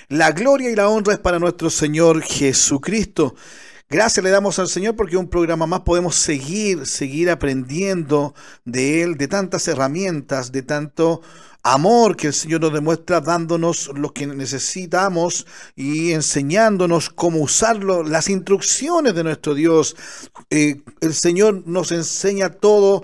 La gloria y la honra es para nuestro Señor Jesucristo. Gracias le damos al Señor porque un programa más podemos seguir aprendiendo de Él, de tantas herramientas, de tanto amor que el Señor nos demuestra, dándonos lo que necesitamos y enseñándonos cómo usarlo, las instrucciones de nuestro Dios. El Señor nos enseña todo.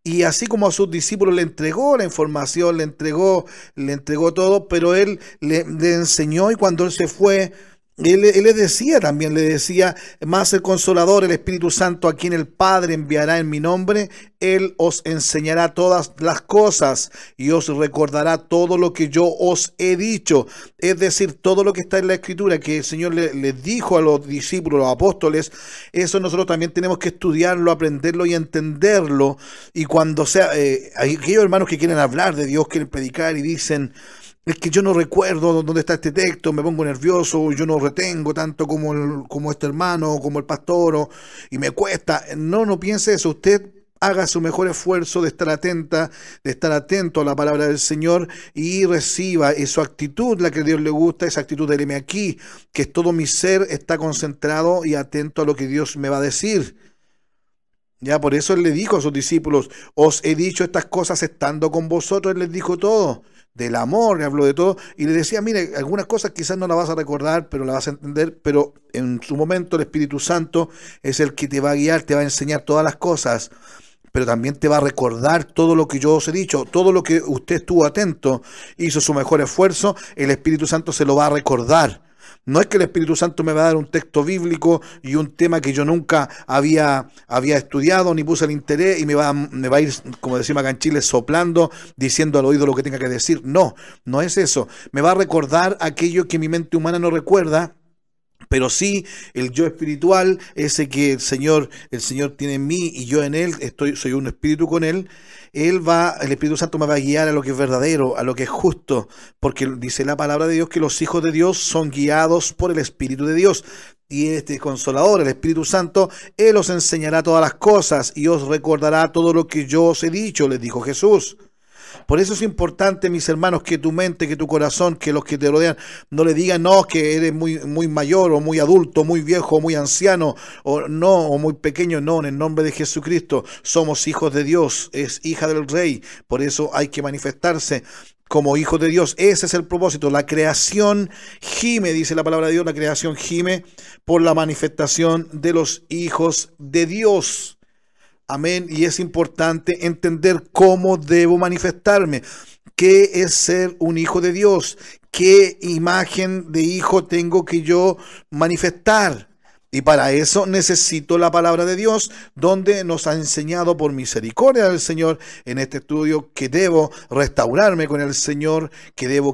Y así como a sus discípulos le entregó la información, le entregó todo, pero él le enseñó, y cuando él se fue, él les decía también, le decía, más el Consolador, el Espíritu Santo, a quien el Padre enviará en mi nombre, él os enseñará todas las cosas y os recordará todo lo que yo os he dicho. Es decir, todo lo que está en la Escritura, que el Señor les dijo a los discípulos, los apóstoles, eso nosotros también tenemos que estudiarlo, aprenderlo y entenderlo. Y cuando sea, hay aquellos hermanos que quieren hablar de Dios, quieren predicar y dicen: es que yo no recuerdo dónde está este texto, me pongo nervioso, yo no retengo tanto como este hermano, como el pastor, y me cuesta. No piense eso. Usted haga su mejor esfuerzo de estar atento a la palabra del Señor y reciba su actitud, la que a Dios le gusta, esa actitud de heme aquí, que todo mi ser está concentrado y atento a lo que Dios me va a decir. Ya, por eso él le dijo a sus discípulos: os he dicho estas cosas estando con vosotros. Él les dijo todo, del amor, le habló de todo, y le decía: mire, algunas cosas quizás no las vas a recordar, pero las vas a entender, pero en su momento el Espíritu Santo es el que te va a guiar, te va a enseñar todas las cosas, pero también te va a recordar todo lo que yo os he dicho, todo lo que usted estuvo atento, hizo su mejor esfuerzo, el Espíritu Santo se lo va a recordar. No es que el Espíritu Santo me va a dar un texto bíblico y un tema que yo nunca había estudiado ni puse el interés y me va a ir, como decimos acá en Chile, soplando, diciendo al oído lo que tenga que decir. No es eso. Me va a recordar aquello que mi mente humana no recuerda, pero sí el yo espiritual, ese que el Señor tiene en mí y yo en Él, soy un espíritu con Él. El Espíritu Santo me va a guiar a lo que es verdadero, a lo que es justo, porque dice la palabra de Dios que los hijos de Dios son guiados por el Espíritu de Dios. Y este Consolador, el Espíritu Santo, Él os enseñará todas las cosas y os recordará todo lo que yo os he dicho, les dijo Jesús. Por eso es importante, mis hermanos, que tu mente, que tu corazón, que los que te rodean no le digan: no, que eres muy mayor o muy adulto, muy viejo, muy anciano, o muy pequeño. No, en el nombre de Jesucristo somos hijos de Dios, es hija del Rey. Por eso hay que manifestarse como hijos de Dios. Ese es el propósito. La creación gime, dice la palabra de Dios, la creación gime por la manifestación de los hijos de Dios. Amén. Y es importante entender cómo debo manifestarme. ¿Qué es ser un hijo de Dios? ¿Qué imagen de hijo tengo que yo manifestar? Y para eso necesito la palabra de Dios, donde nos ha enseñado por misericordia del Señor en este estudio que debo restaurarme con el Señor, que tengo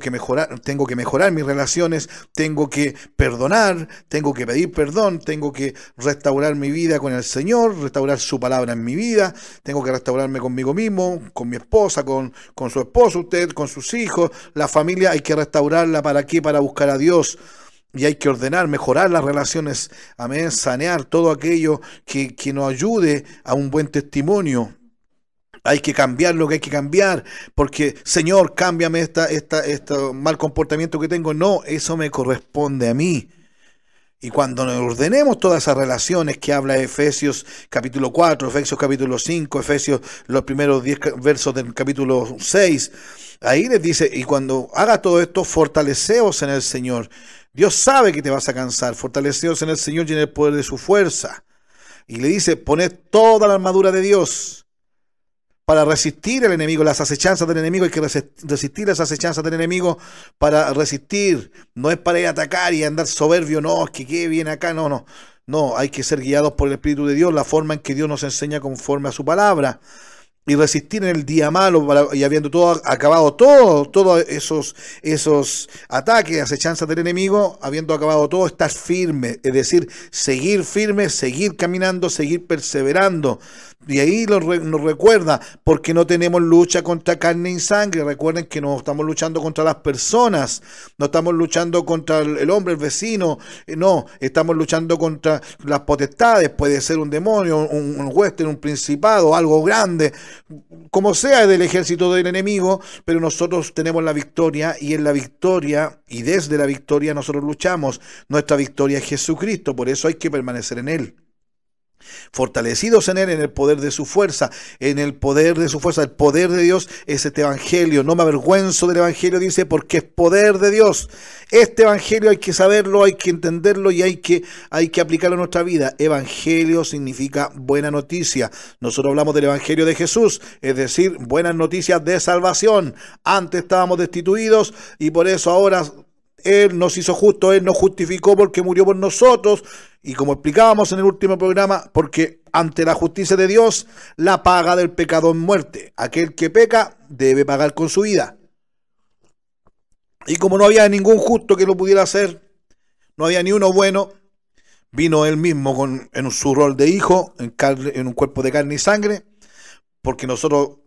que mejorar mis relaciones, tengo que perdonar, tengo que pedir perdón, tengo que restaurar mi vida con el Señor, restaurar su palabra en mi vida, tengo que restaurarme conmigo mismo, con mi esposa, con su esposo, usted, con sus hijos, la familia. Hay que restaurarla. ¿Para qué? Para buscar a Dios. Y hay que ordenar, mejorar las relaciones, amén, sanear todo aquello que nos ayude a un buen testimonio. Hay que cambiar lo que hay que cambiar, porque Señor, cámbiame este mal comportamiento que tengo. No, eso me corresponde a mí. Y cuando nos ordenemos todas esas relaciones que habla Efesios capítulo 4, Efesios capítulo 5, Efesios los primeros 10 versos del capítulo 6, ahí les dice: y cuando haga todo esto, fortaleceos en el Señor. Dios sabe que te vas a cansar. Fortaleceos en el Señor y en el poder de su fuerza. Y le dice: poned toda la armadura de Dios para resistir al enemigo, las acechanzas del enemigo. Hay que resistir las acechanzas del enemigo para resistir. No es para ir a atacar y andar soberbio. No, es que qué viene acá. No, hay que ser guiados por el Espíritu de Dios, la forma en que Dios nos enseña conforme a su palabra. Y resistir en el día malo, y habiendo acabado todos esos ataques, acechanzas del enemigo, habiendo acabado todo, estar firme, es decir, seguir firme, seguir caminando, seguir perseverando. Y ahí nos recuerda, porque no tenemos lucha contra carne y sangre. Recuerden que no estamos luchando contra las personas, no estamos luchando contra el hombre, el vecino, no, estamos luchando contra las potestades. Puede ser un demonio, un huésped, un principado, algo grande. como sea del ejército del enemigo, pero nosotros tenemos la victoria y en la victoria y desde la victoria nosotros luchamos. Nuestra victoria es Jesucristo, por eso hay que permanecer en Él. Fortalecidos en Él, en el poder de su fuerza, en el poder de su fuerza, el poder de Dios es este evangelio. No me avergüenzo del evangelio, dice, porque es poder de Dios. Este evangelio hay que saberlo, hay que entenderlo y hay que aplicarlo en nuestra vida. Evangelio significa buena noticia. Nosotros hablamos del evangelio de Jesús, es decir, buenas noticias de salvación. Antes estábamos destituidos y por eso ahora Él nos hizo justos, Él nos justificó porque murió por nosotros. Y como explicábamos en el último programa, porque ante la justicia de Dios, la paga del pecado es muerte. Aquel que peca debe pagar con su vida. Y como no había ningún justo que lo pudiera hacer, no había ni uno bueno, vino Él mismo en su rol de hijo, en un cuerpo de carne y sangre, porque nosotros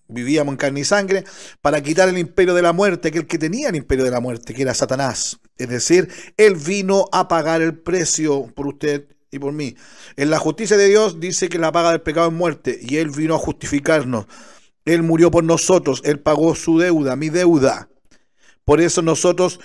vivíamos en carne y sangre, para quitar el imperio de la muerte, aquel que tenía el imperio de la muerte, que era Satanás. Es decir, Él vino a pagar el precio por usted y por mí. En la justicia de Dios dice que la paga del pecado es muerte, y Él vino a justificarnos. Él murió por nosotros, Él pagó su deuda, mi deuda. Por eso nosotros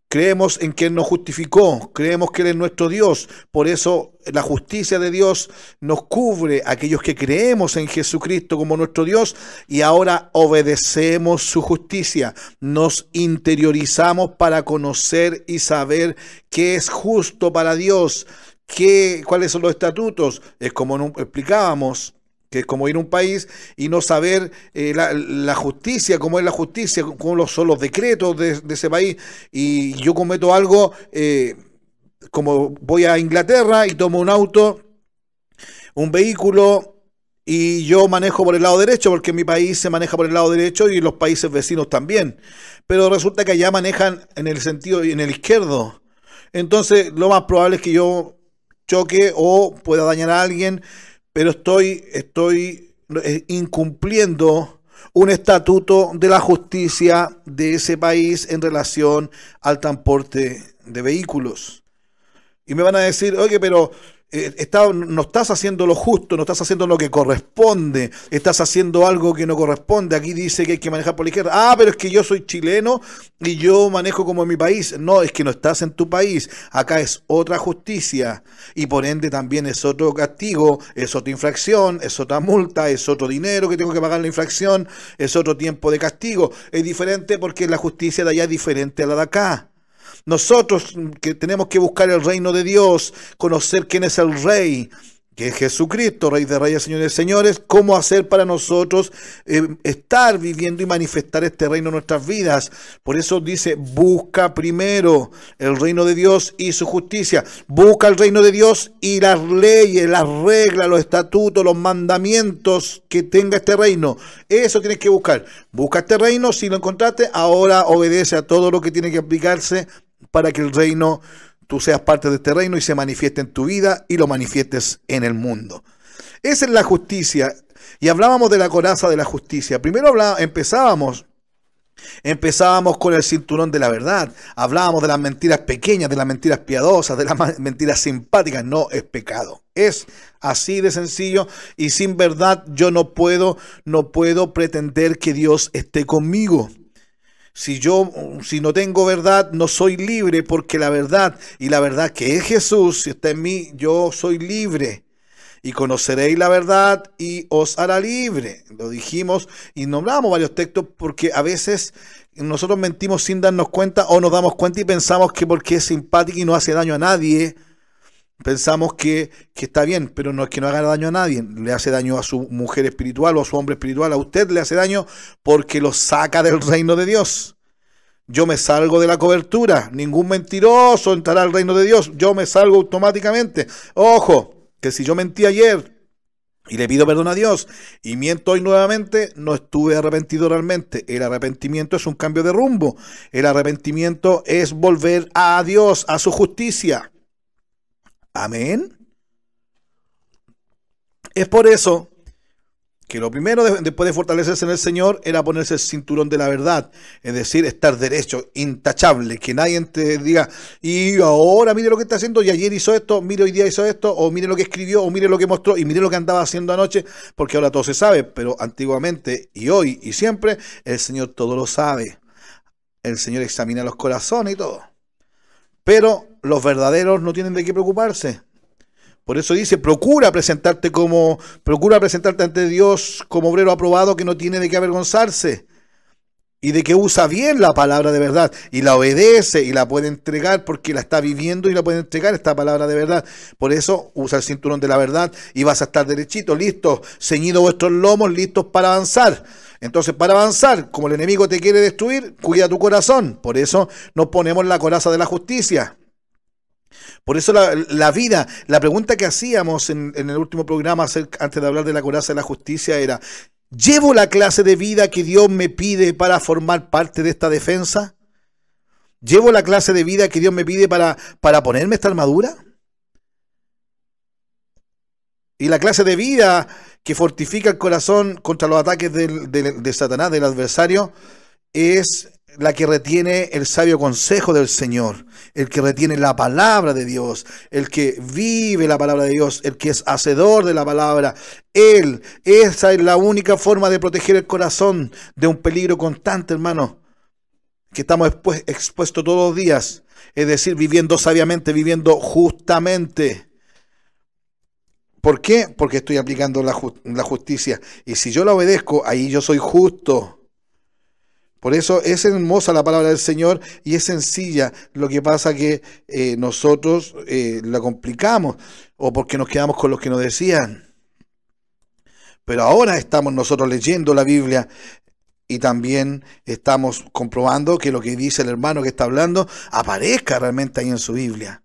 creemos en que Él nos justificó, creemos que Él es nuestro Dios. Por eso la justicia de Dios nos cubre a aquellos que creemos en Jesucristo como nuestro Dios y ahora obedecemos su justicia. Nos interiorizamos para conocer y saber qué es justo para Dios, cuáles son los estatutos. Es como explicábamos, que es como ir a un país y no saber la justicia, cómo es la justicia, cómo son los decretos de ese país. Y yo cometo algo, como voy a Inglaterra y tomo un auto, un vehículo, y yo manejo por el lado derecho, porque en mi país se maneja por el lado derecho y en los países vecinos también. Pero resulta que allá manejan en el sentido, en el izquierdo. Entonces lo más probable es que yo choque o pueda dañar a alguien, pero estoy incumpliendo un estatuto de la justicia de ese país en relación al transporte de vehículos. Y me van a decir, oye, pero no estás haciendo lo justo, no estás haciendo lo que corresponde, estás haciendo algo que no corresponde. Aquí dice que hay que manejar por la izquierda. Ah, pero es que yo soy chileno y yo manejo como en mi país. No, es que no estás en tu país. Acá es otra justicia y por ende también es otro castigo, es otra infracción, es otra multa, es otro dinero que tengo que pagar la infracción, es otro tiempo de castigo. Es diferente porque la justicia de allá es diferente a la de acá. Nosotros que tenemos que buscar el reino de Dios, conocer quién es el Rey, que es Jesucristo, Rey de Reyes, Señores de Señores, cómo hacer para nosotros estar viviendo y manifestar este reino en nuestras vidas. Por eso dice, busca primero el reino de Dios y su justicia. Busca el reino de Dios y las leyes, las reglas, los estatutos, los mandamientos que tenga este reino. Eso tienes que buscar. Busca este reino, si lo encontraste, ahora obedece a todo lo que tiene que aplicarse para que el reino, tú seas parte de este reino y se manifieste en tu vida y lo manifiestes en el mundo. Esa es la justicia. Y hablábamos de la coraza de la justicia. Primero empezábamos con el cinturón de la verdad. Hablábamos de las mentiras pequeñas, de las mentiras piadosas, de las mentiras simpáticas. No es pecado. Es así de sencillo y sin verdad yo no puedo pretender que Dios esté conmigo. Si no tengo verdad, no soy libre, porque la verdad, y la verdad que es Jesús, si está en mí, yo soy libre. Y conoceréis la verdad y os hará libre. Lo dijimos y nombramos varios textos porque a veces nosotros mentimos sin darnos cuenta o nos damos cuenta y pensamos que porque es simpático y no hace daño a nadie, pensamos que está bien, pero no es que no haga daño a nadie, le hace daño a su mujer espiritual o a su hombre espiritual, a usted le hace daño porque lo saca del reino de Dios. Yo me salgo de la cobertura, ningún mentiroso entrará al reino de Dios, yo me salgo automáticamente. Ojo, que si yo mentí ayer y le pido perdón a Dios y miento hoy nuevamente, no estuve arrepentido realmente. El arrepentimiento es un cambio de rumbo, el arrepentimiento es volver a Dios, a su justicia. Amén. Es por eso que lo primero después de fortalecerse en el Señor era ponerse el cinturón de la verdad, es decir, estar derecho, intachable, que nadie te diga, y ahora mire lo que está haciendo, y ayer hizo esto, mire hoy día hizo esto, o mire lo que escribió, o mire lo que mostró, y mire lo que andaba haciendo anoche, porque ahora todo se sabe, pero antiguamente y hoy y siempre el Señor todo lo sabe. El Señor examina los corazones y todo. Pero los verdaderos no tienen de qué preocuparse. Por eso dice, procura presentarte ante Dios como obrero aprobado que no tiene de qué avergonzarse y de que usa bien la palabra de verdad y la obedece y la puede entregar porque la está viviendo y la puede entregar esta palabra de verdad. Por eso usa el cinturón de la verdad y vas a estar derechito, listos, ceñidos vuestros lomos, listos para avanzar. Entonces, para avanzar, como el enemigo te quiere destruir, cuida tu corazón. Por eso nos ponemos la coraza de la justicia. Por eso la vida, la pregunta que hacíamos en el último programa antes de hablar de la coraza de la justicia era, ¿llevo la clase de vida que Dios me pide para formar parte de esta defensa? ¿Llevo la clase de vida que Dios me pide para ponerme esta armadura? Y la clase de vida que fortifica el corazón contra los ataques de Satanás, del adversario, es la que retiene el sabio consejo del Señor, el que retiene la palabra de Dios, el que vive la palabra de Dios, el que es hacedor de la palabra. Esa es la única forma de proteger el corazón de un peligro constante, hermano, que estamos expuestos todos los días. Es decir, viviendo sabiamente, viviendo justamente. ¿Por qué? Porque estoy aplicando la justicia. Y si yo la obedezco, ahí yo soy justo. Por eso es hermosa la palabra del Señor y es sencilla. Lo que pasa que nosotros la complicamos o porque nos quedamos con los que nos decían. Pero ahora estamos nosotros leyendo la Biblia y también estamos comprobando que lo que dice el hermano que está hablando aparezca realmente ahí en su Biblia.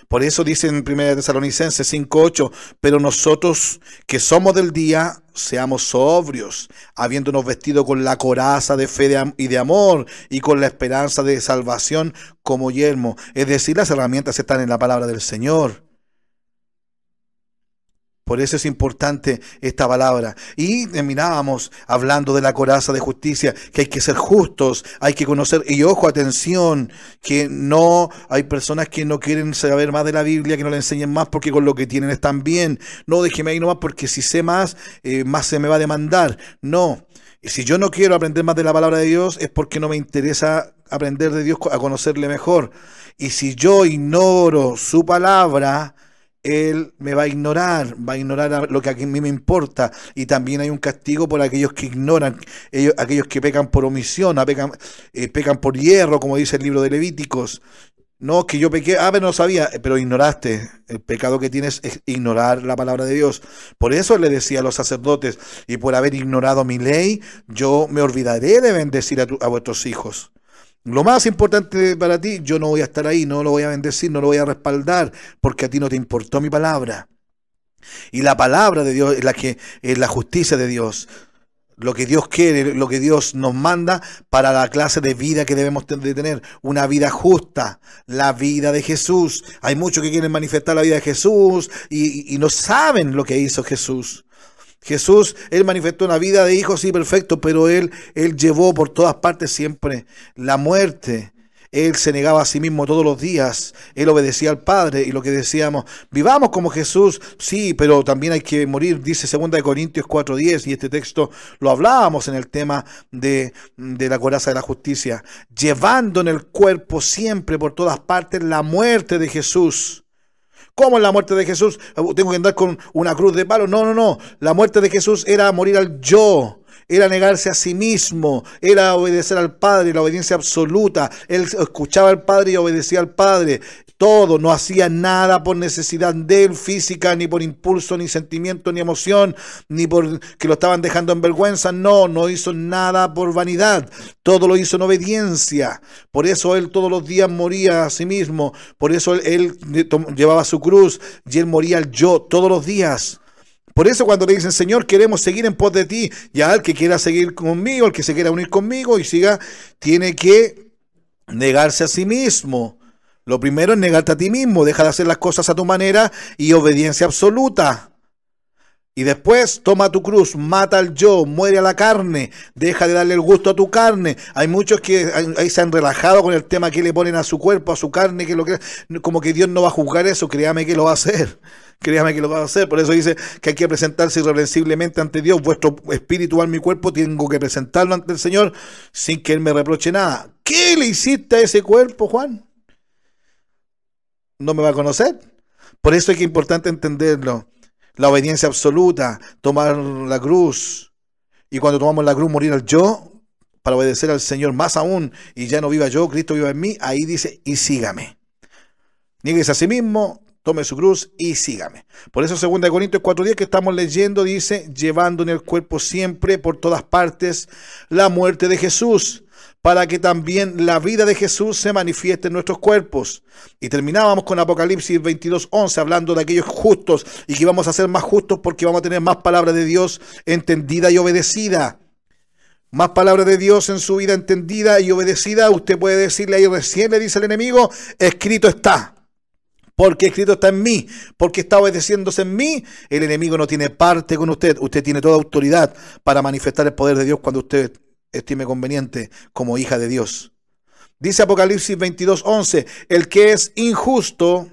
Por eso dice en 1 Tesalonicenses 5:8, pero nosotros que somos del día, seamos sobrios, habiéndonos vestido con la coraza de fe y de amor y con la esperanza de salvación como yelmo. Es decir, las herramientas están en la palabra del Señor. Por eso es importante esta palabra. Y terminábamos hablando de la coraza de justicia, que hay que ser justos, hay que conocer, y ojo, atención, que no hay personas que no quieren saber más de la Biblia, que no le enseñen más porque con lo que tienen están bien. No, déjeme ahí nomás porque si sé más, más se me va a demandar. No, y si yo no quiero aprender más de la palabra de Dios es porque no me interesa aprender de Dios, a conocerle mejor. Y si yo ignoro su palabra, Él me va a ignorar lo que a mí me importa. Y también hay un castigo por aquellos que ignoran, aquellos que pecan por omisión, pecan por hierro, como dice el libro de Levíticos. No, que yo pequé, pero no sabía, pero ignoraste. El pecado que tienes es ignorar la palabra de Dios. Por eso le decía a los sacerdotes, y por haber ignorado mi ley, yo me olvidaré de bendecir a vuestros hijos. Lo más importante para ti, yo no voy a estar ahí, no lo voy a bendecir, no lo voy a respaldar, porque a ti no te importó mi palabra. Y la palabra de Dios es la que es la justicia de Dios. Lo que Dios quiere, lo que Dios nos manda para la clase de vida que debemos de tener. Una vida justa, la vida de Jesús. Hay muchos que quieren manifestar la vida de Jesús y no saben lo que hizo Jesús. Jesús, Él manifestó una vida de hijo, sí, perfecto, pero Él llevó por todas partes siempre la muerte. Él se negaba a sí mismo todos los días. Él obedecía al Padre. Y lo que decíamos, vivamos como Jesús, sí, pero también hay que morir, dice 2 Corintios 4:10. Y este texto lo hablábamos en el tema de la coraza de la justicia. Llevando en el cuerpo siempre por todas partes la muerte de Jesús. ¿Cómo es la muerte de Jesús? ¿Tengo que andar con una cruz de palo? No. La muerte de Jesús era morir al yo. Era negarse a sí mismo, era obedecer al Padre, la obediencia absoluta. Él escuchaba al Padre y obedecía al Padre. Todo, no hacía nada por necesidad de él física, ni por impulso, ni sentimiento, ni emoción, ni por que lo estaban dejando en vergüenza. No hizo nada por vanidad. Todo lo hizo en obediencia. Por eso él todos los días moría a sí mismo. Por eso él llevaba su cruz y él moría al yo todos los días. Por eso cuando le dicen, Señor, queremos seguir en pos de ti, ya el que quiera seguir conmigo, el que se quiera unir conmigo y siga, tiene que negarse a sí mismo. Lo primero es negarte a ti mismo, deja de hacer las cosas a tu manera y obediencia absoluta. Y después toma tu cruz, mata al yo, muere a la carne, deja de darle el gusto a tu carne. Hay muchos que ahí se han relajado con el tema que le ponen a su cuerpo, a su carne, que como que Dios no va a juzgar eso, créame que lo va a hacer. Créame que lo va a hacer. Por eso dice que hay que presentarse irreprensiblemente ante Dios. Vuestro espíritu, alma y cuerpo tengo que presentarlo ante el Señor sin que Él me reproche nada. ¿Qué le hiciste a ese cuerpo, Juan? ¿No me va a conocer? Por eso es que es importante entenderlo. La obediencia absoluta, tomar la cruz, y cuando tomamos la cruz morir al yo, para obedecer al Señor más aún, y ya no viva yo, Cristo viva en mí, ahí dice, y sígame. Níguese a sí mismo, tome su cruz y sígame. Por eso 2 Corintios 4:10 que estamos leyendo dice, llevando en el cuerpo siempre, por todas partes, la muerte de Jesús, para que también la vida de Jesús se manifieste en nuestros cuerpos. Y terminábamos con Apocalipsis 22:11, hablando de aquellos justos, y que vamos a ser más justos porque vamos a tener más palabra de Dios entendida y obedecida. Más palabra de Dios en su vida entendida y obedecida. Usted puede decirle ahí recién, le dice el enemigo, escrito está. Porque escrito está en mí, porque está obedeciéndose en mí, el enemigo no tiene parte con usted. Usted tiene toda autoridad para manifestar el poder de Dios cuando usted estime conveniente como hija de Dios. Dice Apocalipsis 22:11, el que es injusto,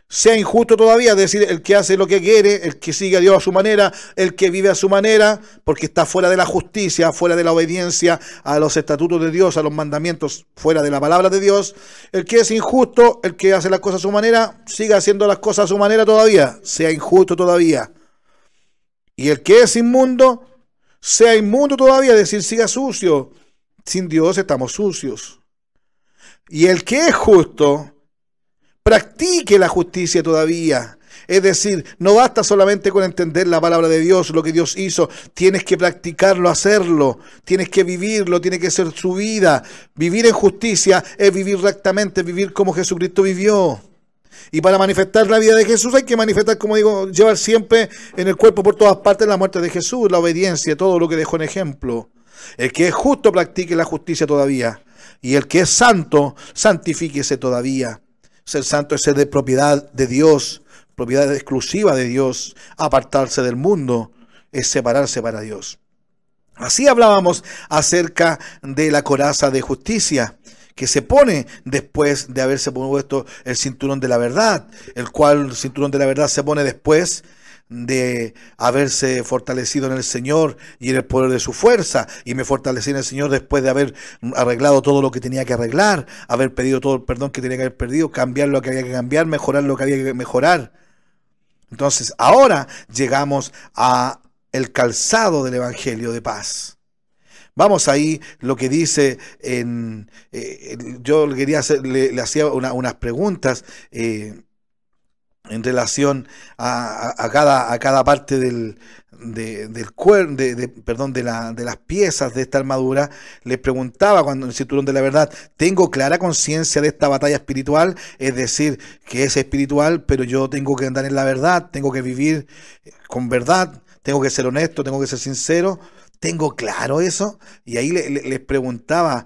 sea injusto todavía, es decir, el que hace lo que quiere, el que sigue a Dios a su manera, el que vive a su manera, porque está fuera de la justicia, fuera de la obediencia a los estatutos de Dios, a los mandamientos, fuera de la palabra de Dios. El que es injusto, el que hace las cosas a su manera, siga haciendo las cosas a su manera todavía, sea injusto todavía. Y el que es inmundo, sea inmundo todavía, es decir, siga sucio. Sin Dios estamos sucios. Y el que es justo, practique la justicia todavía. Es decir, no basta solamente con entender la palabra de Dios, lo que Dios hizo. Tienes que practicarlo, hacerlo. Tienes que vivirlo, tiene que ser su vida. Vivir en justicia es vivir rectamente, vivir como Jesucristo vivió. Y para manifestar la vida de Jesús hay que manifestar, como digo, llevar siempre en el cuerpo por todas partes la muerte de Jesús, la obediencia, todo lo que dejó en ejemplo. El que es justo practique la justicia todavía. Y el que es santo, santifíquese todavía. Ser santo es ser de propiedad de Dios, propiedad exclusiva de Dios. Apartarse del mundo es separarse para Dios. Así hablábamos acerca de la coraza de justicia, que se pone después de haberse puesto el cinturón de la verdad, el cual cinturón de la verdad se pone después de haberse fortalecido en el Señor y en el poder de su fuerza. Y me fortalecí en el Señor después de haber arreglado todo lo que tenía que arreglar, haber pedido todo el perdón que tenía que haber perdido, cambiar lo que había que cambiar, mejorar lo que había que mejorar. Entonces, ahora llegamos a el calzado del Evangelio de paz. Vamos ahí, lo que dice yo quería hacer, le hacía unas preguntas en relación a cada parte de las piezas de esta armadura. Les preguntaba cuando el cinturón de la verdad, ¿tengo clara conciencia de esta batalla espiritual? Es decir, que es espiritual, pero yo tengo que andar en la verdad, tengo que vivir con verdad, tengo que ser honesto, tengo que ser sincero. ¿Tengo claro eso? Y ahí les preguntaba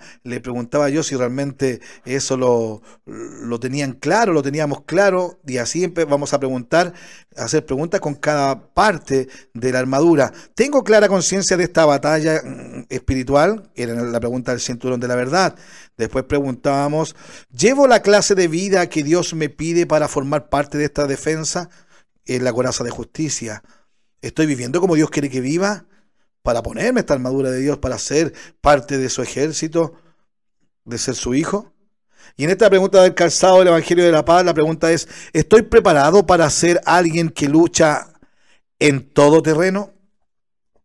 yo si realmente eso lo tenían claro, lo teníamos claro, y así vamos a hacer preguntas con cada parte de la armadura. ¿Tengo clara conciencia de esta batalla espiritual? Era la pregunta del cinturón de la verdad. Después preguntábamos, ¿llevo la clase de vida que Dios me pide para formar parte de esta defensa? En la coraza de justicia. ¿Estoy viviendo como Dios quiere que viva? Para ponerme esta armadura de Dios, para ser parte de su ejército, de ser su hijo. Y en esta pregunta del calzado del Evangelio de la Paz, la pregunta es, ¿estoy preparado para ser alguien que lucha en todo terreno?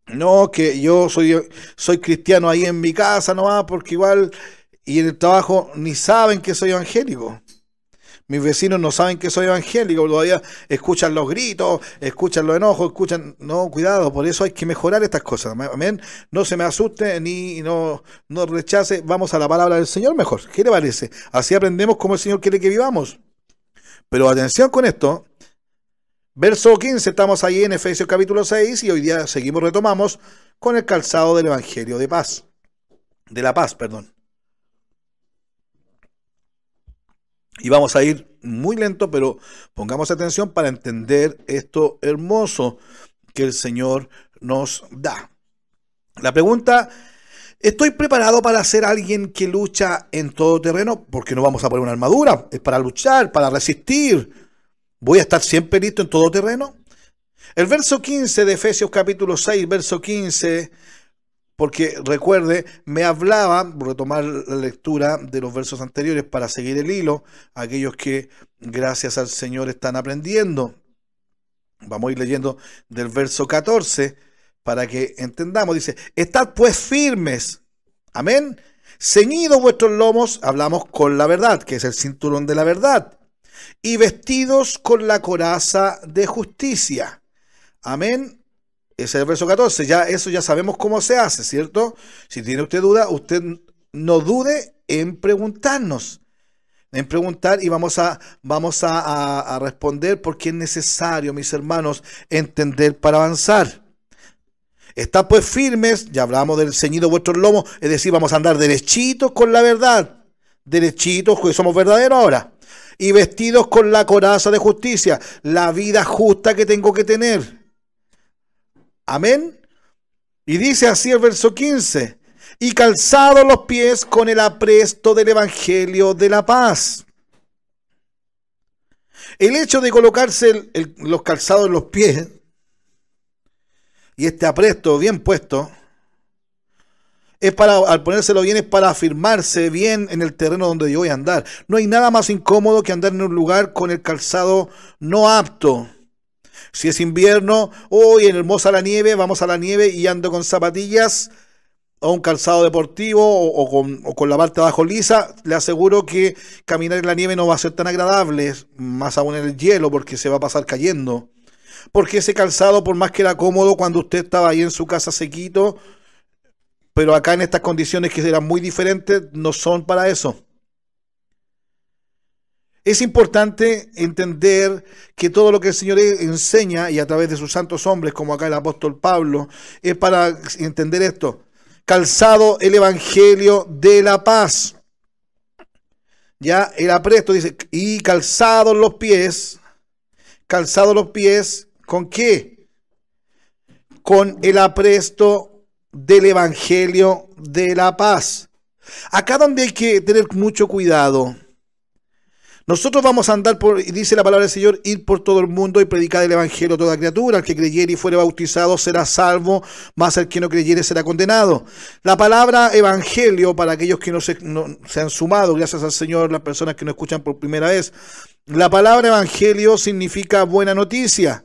No, que yo soy cristiano ahí en mi casa nomás, porque igual, y en el trabajo ni saben que soy evangélico. Mis vecinos no saben que soy evangélico, todavía escuchan los gritos, escuchan los enojos, No, cuidado, por eso hay que mejorar estas cosas, amén. No se me asuste ni no rechace, vamos a la palabra del Señor mejor. ¿Qué le parece? Así aprendemos cómo el Señor quiere que vivamos. Pero atención con esto, verso 15, estamos ahí en Efesios capítulo 6 y hoy día retomamos con el calzado del Evangelio de paz, de la paz, perdón. Y vamos a ir muy lento, pero pongamos atención para entender esto hermoso que el Señor nos da. La pregunta: ¿estoy preparado para ser alguien que lucha en todo terreno? Porque no vamos a poner una armadura, es para luchar, para resistir. ¿Voy a estar siempre listo en todo terreno? El verso 15 de Efesios capítulo 6, verso 15, porque recuerde, me hablaba, por retomar la lectura de los versos anteriores para seguir el hilo, aquellos que gracias al Señor están aprendiendo. Vamos a ir leyendo del verso 14 para que entendamos. Dice: estad pues firmes, amén, ceñidos vuestros lomos, hablamos con la verdad, que es el cinturón de la verdad, y vestidos con la coraza de justicia, amén. Ese es el verso 14, eso ya sabemos cómo se hace, ¿cierto? Si tiene usted duda, usted no dude en preguntarnos. En preguntar, y vamos a responder, porque es necesario, mis hermanos, entender para avanzar. Estad pues firmes, ya hablamos del ceñido vuestros lomos, es decir, vamos a andar derechitos con la verdad, derechitos, porque somos verdaderos ahora, y vestidos con la coraza de justicia, la vida justa que tengo que tener. Amén. Y dice así el verso 15: y calzados los pies con el apresto del evangelio de la paz. El hecho de colocarse los calzados en los pies y este apresto bien puesto, es para, al ponérselo bien, es para afirmarse bien en el terreno donde yo voy a andar. No hay nada más incómodo que andar en un lugar con el calzado no apto. Si es invierno, hoy en hermosa la nieve, vamos a la nieve y ando con zapatillas o un calzado deportivo o con la parte de abajo lisa, le aseguro que caminar en la nieve no va a ser tan agradable, más aún en el hielo, porque se va a pasar cayendo. Porque ese calzado, por más que era cómodo cuando usted estaba ahí en su casa sequito, pero acá en estas condiciones que eran muy diferentes, no son para eso. Es importante entender que todo lo que el Señor enseña, y a través de sus santos hombres, como acá el apóstol Pablo, es para entender esto. Calzado el evangelio de la paz. Ya el apresto dice, y calzados los pies, ¿con qué? Con el apresto del evangelio de la paz. Acá donde hay que tener mucho cuidado. Nosotros vamos a andar por, y dice la palabra del Señor, ir por todo el mundo y predicar el evangelio a toda criatura. El que creyere y fuere bautizado será salvo, mas el que no creyere será condenado. La palabra evangelio, para aquellos que no se han sumado, gracias al Señor, las personas que no escuchan por primera vez, la palabra evangelio significa buena noticia.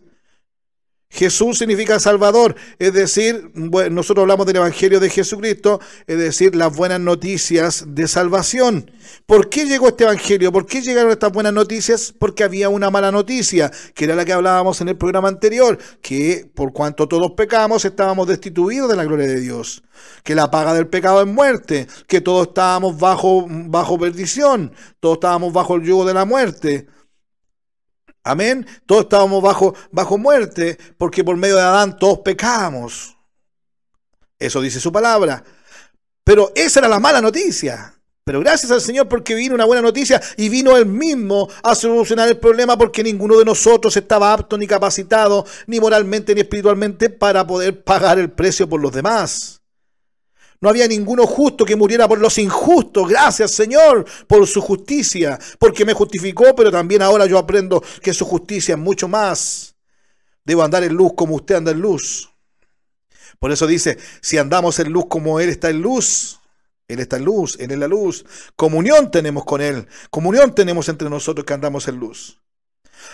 Jesús significa Salvador, es decir, nosotros hablamos del Evangelio de Jesucristo, es decir, las buenas noticias de salvación. ¿Por qué llegó este Evangelio? ¿Por qué llegaron estas buenas noticias? Porque había una mala noticia, que era la que hablábamos en el programa anterior, que por cuanto todos pecamos, estábamos destituidos de la gloria de Dios, que la paga del pecado es muerte, que todos estábamos bajo perdición, todos estábamos bajo el yugo de la muerte. Amén. Todos estábamos bajo muerte, porque por medio de Adán todos pecamos. Eso dice su palabra. Pero esa era la mala noticia. Pero gracias al Señor, porque vino una buena noticia y vino Él mismo a solucionar el problema, porque ninguno de nosotros estaba apto ni capacitado, ni moralmente ni espiritualmente, para poder pagar el precio por los demás. No había ninguno justo que muriera por los injustos. Gracias, Señor, por su justicia, porque me justificó, pero también ahora yo aprendo que su justicia es mucho más. Debo andar en luz como usted anda en luz. Por eso dice, si andamos en luz como Él está en luz, Él está en luz, Él es la luz. Comunión tenemos con Él, comunión tenemos entre nosotros que andamos en luz.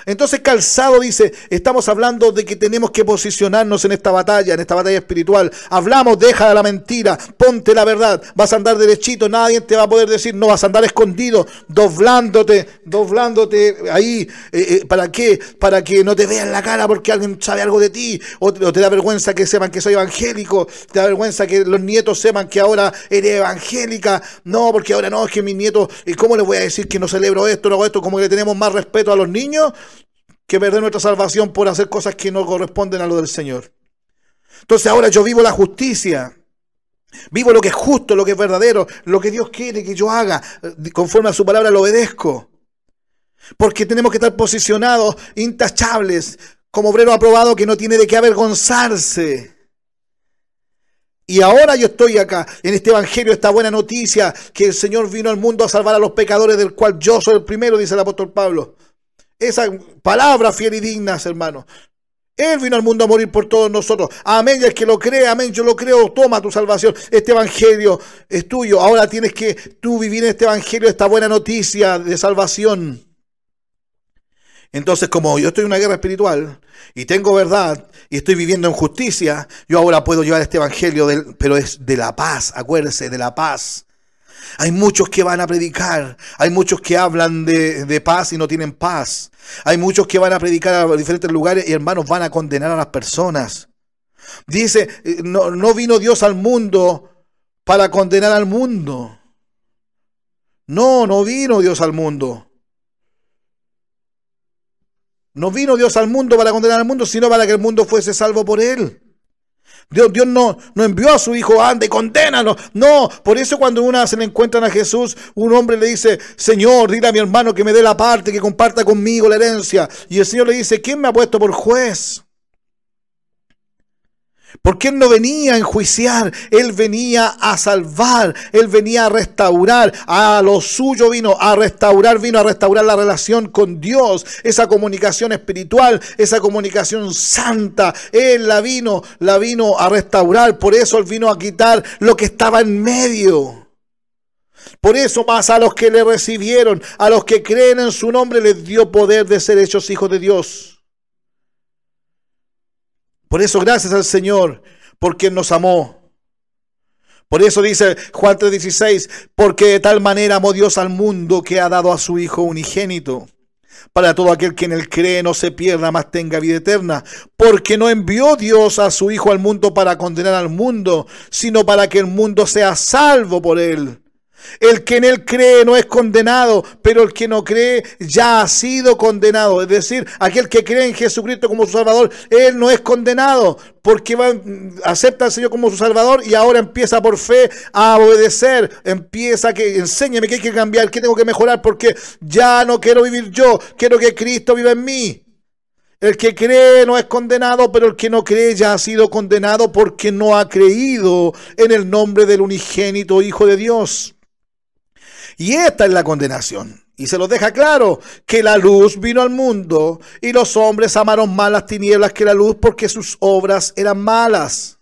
Entonces calzado dice, estamos hablando de que tenemos que posicionarnos en esta batalla espiritual. Hablamos, deja la mentira, ponte la verdad, vas a andar derechito, nadie te va a poder decir, no, vas a andar escondido, doblándote ahí, ¿para qué? Para que no te vean la cara porque alguien sabe algo de ti, o te da vergüenza que sepan que soy evangélico, te da vergüenza que los nietos sepan que ahora eres evangélica, no, porque ahora no, es que mis nietos, ¿cómo les voy a decir que no celebro esto, no hago esto? Como que le tenemos más respeto a los niños que perder nuestra salvación por hacer cosas que no corresponden a lo del Señor. Entonces ahora yo vivo la justicia, vivo lo que es justo, lo que es verdadero, lo que Dios quiere que yo haga, conforme a su palabra lo obedezco. Porque tenemos que estar posicionados, intachables, como obrero aprobado que no tiene de qué avergonzarse. Y ahora yo estoy acá, en este evangelio, esta buena noticia, que el Señor vino al mundo a salvar a los pecadores, del cual yo soy el primero, dice el apóstol Pablo. Esa palabra fiel y digna, hermano. Él vino al mundo a morir por todos nosotros. Amén. Y el que lo cree, amén, yo lo creo, toma tu salvación. Este evangelio es tuyo. Ahora tienes que tú vivir en este evangelio, esta buena noticia de salvación. Entonces, como yo estoy en una guerra espiritual y tengo verdad y estoy viviendo en justicia, yo ahora puedo llevar este evangelio, pero es de la paz, acuérdese, de la paz. Hay muchos que van a predicar, hay muchos que hablan de paz y no tienen paz. Hay muchos que van a predicar a diferentes lugares y, hermanos, van a condenar a las personas. Dice, no vino Dios al mundo para condenar al mundo. No vino Dios al mundo. No vino Dios al mundo para condenar al mundo, sino para que el mundo fuese salvo por él. Dios no envió a su hijo, anda y condénalo. No, por eso cuando una se le encuentran a Jesús, un hombre le dice, Señor, dile a mi hermano que me dé la parte, que comparta conmigo la herencia. Y el Señor le dice, ¿quién me ha puesto por juez? Porque Él no venía a enjuiciar, Él venía a salvar, Él venía a restaurar, a lo suyo vino a restaurar la relación con Dios, esa comunicación espiritual, esa comunicación santa. Él la vino a restaurar, por eso Él vino a quitar lo que estaba en medio. Por eso más a los que le recibieron, a los que creen en su nombre, les dio poder de ser hechos hijos de Dios. Por eso gracias al Señor, porque Él nos amó. Por eso dice Juan 3:16, porque de tal manera amó Dios al mundo que ha dado a su Hijo unigénito, para todo aquel que en Él cree no se pierda, mas tenga vida eterna. Porque no envió Dios a su Hijo al mundo para condenar al mundo, sino para que el mundo sea salvo por Él. El que en Él cree no es condenado, pero el que no cree ya ha sido condenado. Es decir, aquel que cree en Jesucristo como su Salvador, Él no es condenado, porque acepta al Señor como su Salvador y ahora empieza por fe a obedecer. Enséñame que hay que cambiar, que tengo que mejorar, porque ya no quiero vivir yo, quiero que Cristo viva en mí. El que cree no es condenado, pero el que no cree ya ha sido condenado porque no ha creído en el nombre del unigénito Hijo de Dios. Y esta es la condenación. Y se los deja claro, que la luz vino al mundo y los hombres amaron más las tinieblas que la luz porque sus obras eran malas.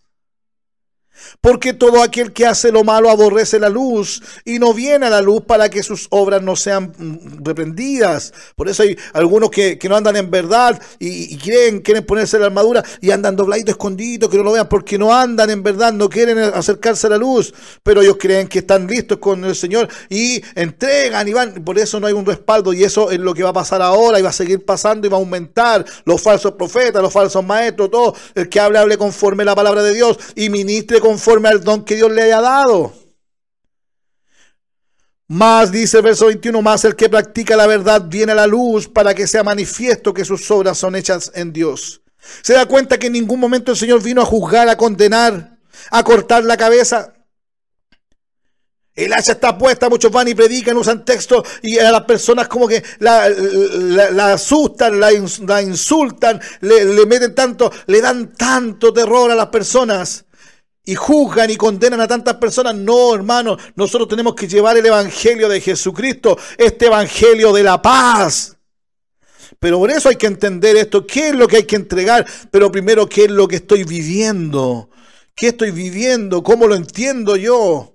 Porque todo aquel que hace lo malo aborrece la luz y no viene a la luz para que sus obras no sean reprendidas. Por eso hay algunos que no andan en verdad y quieren ponerse la armadura y andan dobladitos, escondidos, que no lo vean, porque no andan en verdad, no quieren acercarse a la luz. Pero ellos creen que están listos con el Señor y entregan y van. Por eso no hay un respaldo, y eso es lo que va a pasar ahora y va a seguir pasando y va a aumentar. Los falsos profetas, los falsos maestros, todo. El que hable conforme a la palabra de Dios y ministre conforme al don que Dios le haya dado. Más, dice el verso 21, más el que practica la verdad viene a la luz para que sea manifiesto que sus obras son hechas en Dios. ¿Se da cuenta que en ningún momento el Señor vino a juzgar, a condenar, a cortar la cabeza? El hacha está puesta, muchos van y predican, usan textos y a las personas como que la asustan, la insultan, le meten tanto, le dan tanto terror a las personas. Y juzgan y condenan a tantas personas. No, hermano, nosotros tenemos que llevar el evangelio de Jesucristo, este evangelio de la paz. Pero por eso hay que entender esto, qué es lo que hay que entregar, pero primero qué es lo que estoy viviendo. ¿Qué estoy viviendo? ¿Cómo lo entiendo yo?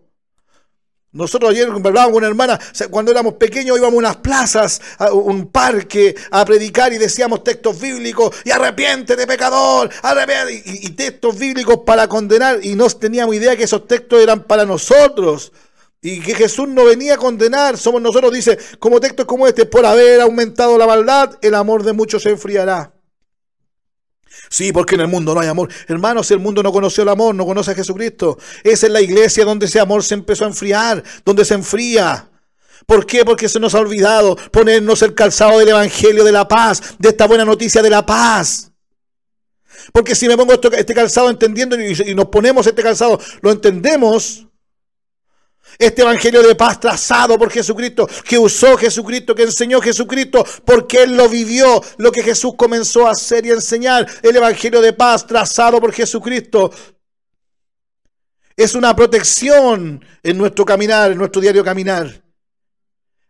Nosotros ayer hablábamos con una hermana, cuando éramos pequeños íbamos a unas plazas, a un parque, a predicar y decíamos textos bíblicos, y arrepiéntete pecador, arrepiéntete, y textos bíblicos para condenar, y no teníamos idea que esos textos eran para nosotros, y que Jesús no venía a condenar, somos nosotros, dice, como textos como este, por haber aumentado la maldad, el amor de muchos se enfriará. Sí, porque en el mundo no hay amor. Hermanos, el mundo no conoció el amor, no conoce a Jesucristo. Esa es la iglesia donde ese amor se empezó a enfriar, donde se enfría. ¿Por qué? Porque se nos ha olvidado ponernos el calzado del evangelio de la paz, de esta buena noticia de la paz. Porque si me pongo este calzado entendiendo y nos ponemos este calzado, lo entendemos, Este evangelio de paz trazado por Jesucristo, que usó Jesucristo, que enseñó Jesucristo, porque Él lo vivió, lo que Jesús comenzó a hacer y a enseñar. El evangelio de paz trazado por Jesucristo es una protección en nuestro caminar, en nuestro diario caminar.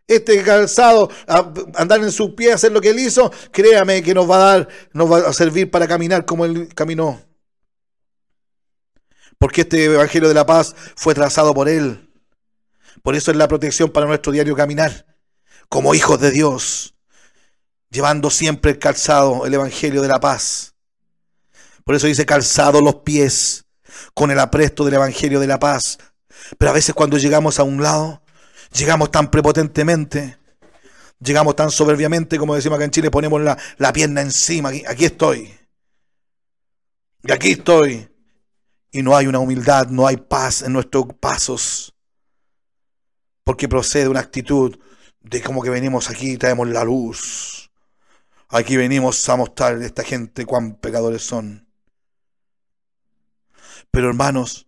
Este calzado, andar en sus pies, hacer lo que Él hizo, créame que nos va a servir para caminar como Él caminó. Porque este evangelio de la paz fue trazado por Él. Por eso es la protección para nuestro diario caminar, como hijos de Dios, llevando siempre el calzado, el evangelio de la paz. Por eso dice calzado los pies con el apresto del evangelio de la paz. Pero a veces cuando llegamos a un lado, llegamos tan prepotentemente, llegamos tan soberbiamente, como decimos acá en Chile, ponemos la pierna encima, aquí estoy, y aquí estoy. Y no hay una humildad, no hay paz en nuestros pasos. Porque procede una actitud de como que venimos aquí y traemos la luz. Aquí venimos a mostrar a esta gente cuán pecadores son. Pero hermanos,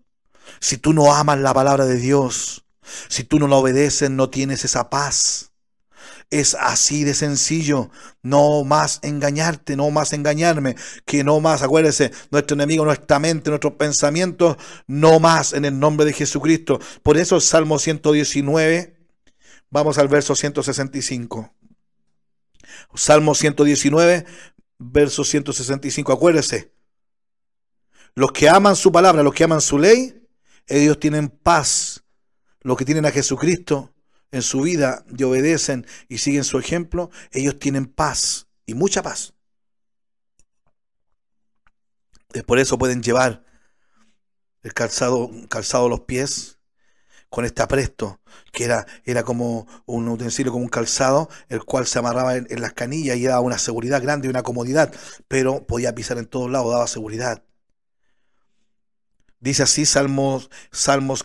si tú no amas la palabra de Dios, si tú no la obedeces, no tienes esa paz. Es así de sencillo. No más engañarte, no más engañarme, que no más, acuérdese, nuestro enemigo, nuestra mente, nuestros pensamientos, no más en el nombre de Jesucristo. Por eso Salmo 119, vamos al verso 165. Salmo 119, verso 165, acuérdese. Los que aman su palabra, los que aman su ley, ellos tienen paz. Los que tienen a Jesucristo en su vida y obedecen y siguen su ejemplo, ellos tienen paz y mucha paz. Por eso pueden llevar el calzado a los pies con este apresto, que era como un utensilio, como un calzado, el cual se amarraba en las canillas y daba una seguridad grande y una comodidad, pero podía pisar en todos lados, daba seguridad. Dice así Salmos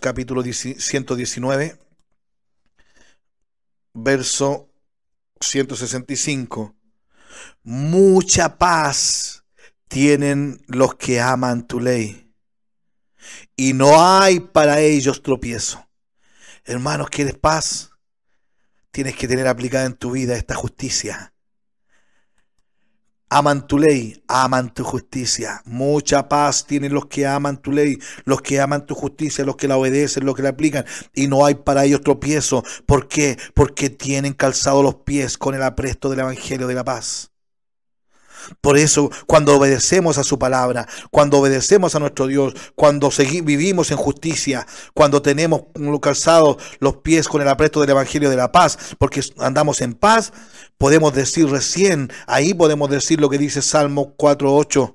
capítulo 119, verso 165. Mucha paz tienen los que aman tu ley, y no hay para ellos tropiezo. Hermanos, ¿quieres paz? Tienes que tener aplicada en tu vida esta justicia. Aman tu ley, aman tu justicia. Mucha paz tienen los que aman tu ley, los que aman tu justicia, los que la obedecen, los que la aplican. Y no hay para ellos tropiezo. ¿Por qué? Porque tienen calzado los pies con el apresto del evangelio de la paz. Por eso, cuando obedecemos a su palabra, cuando obedecemos a nuestro Dios, cuando vivimos en justicia, cuando tenemos calzados los pies con el apresto del evangelio de la paz, porque andamos en paz, podemos decir recién, ahí podemos decir lo que dice Salmo 4:8.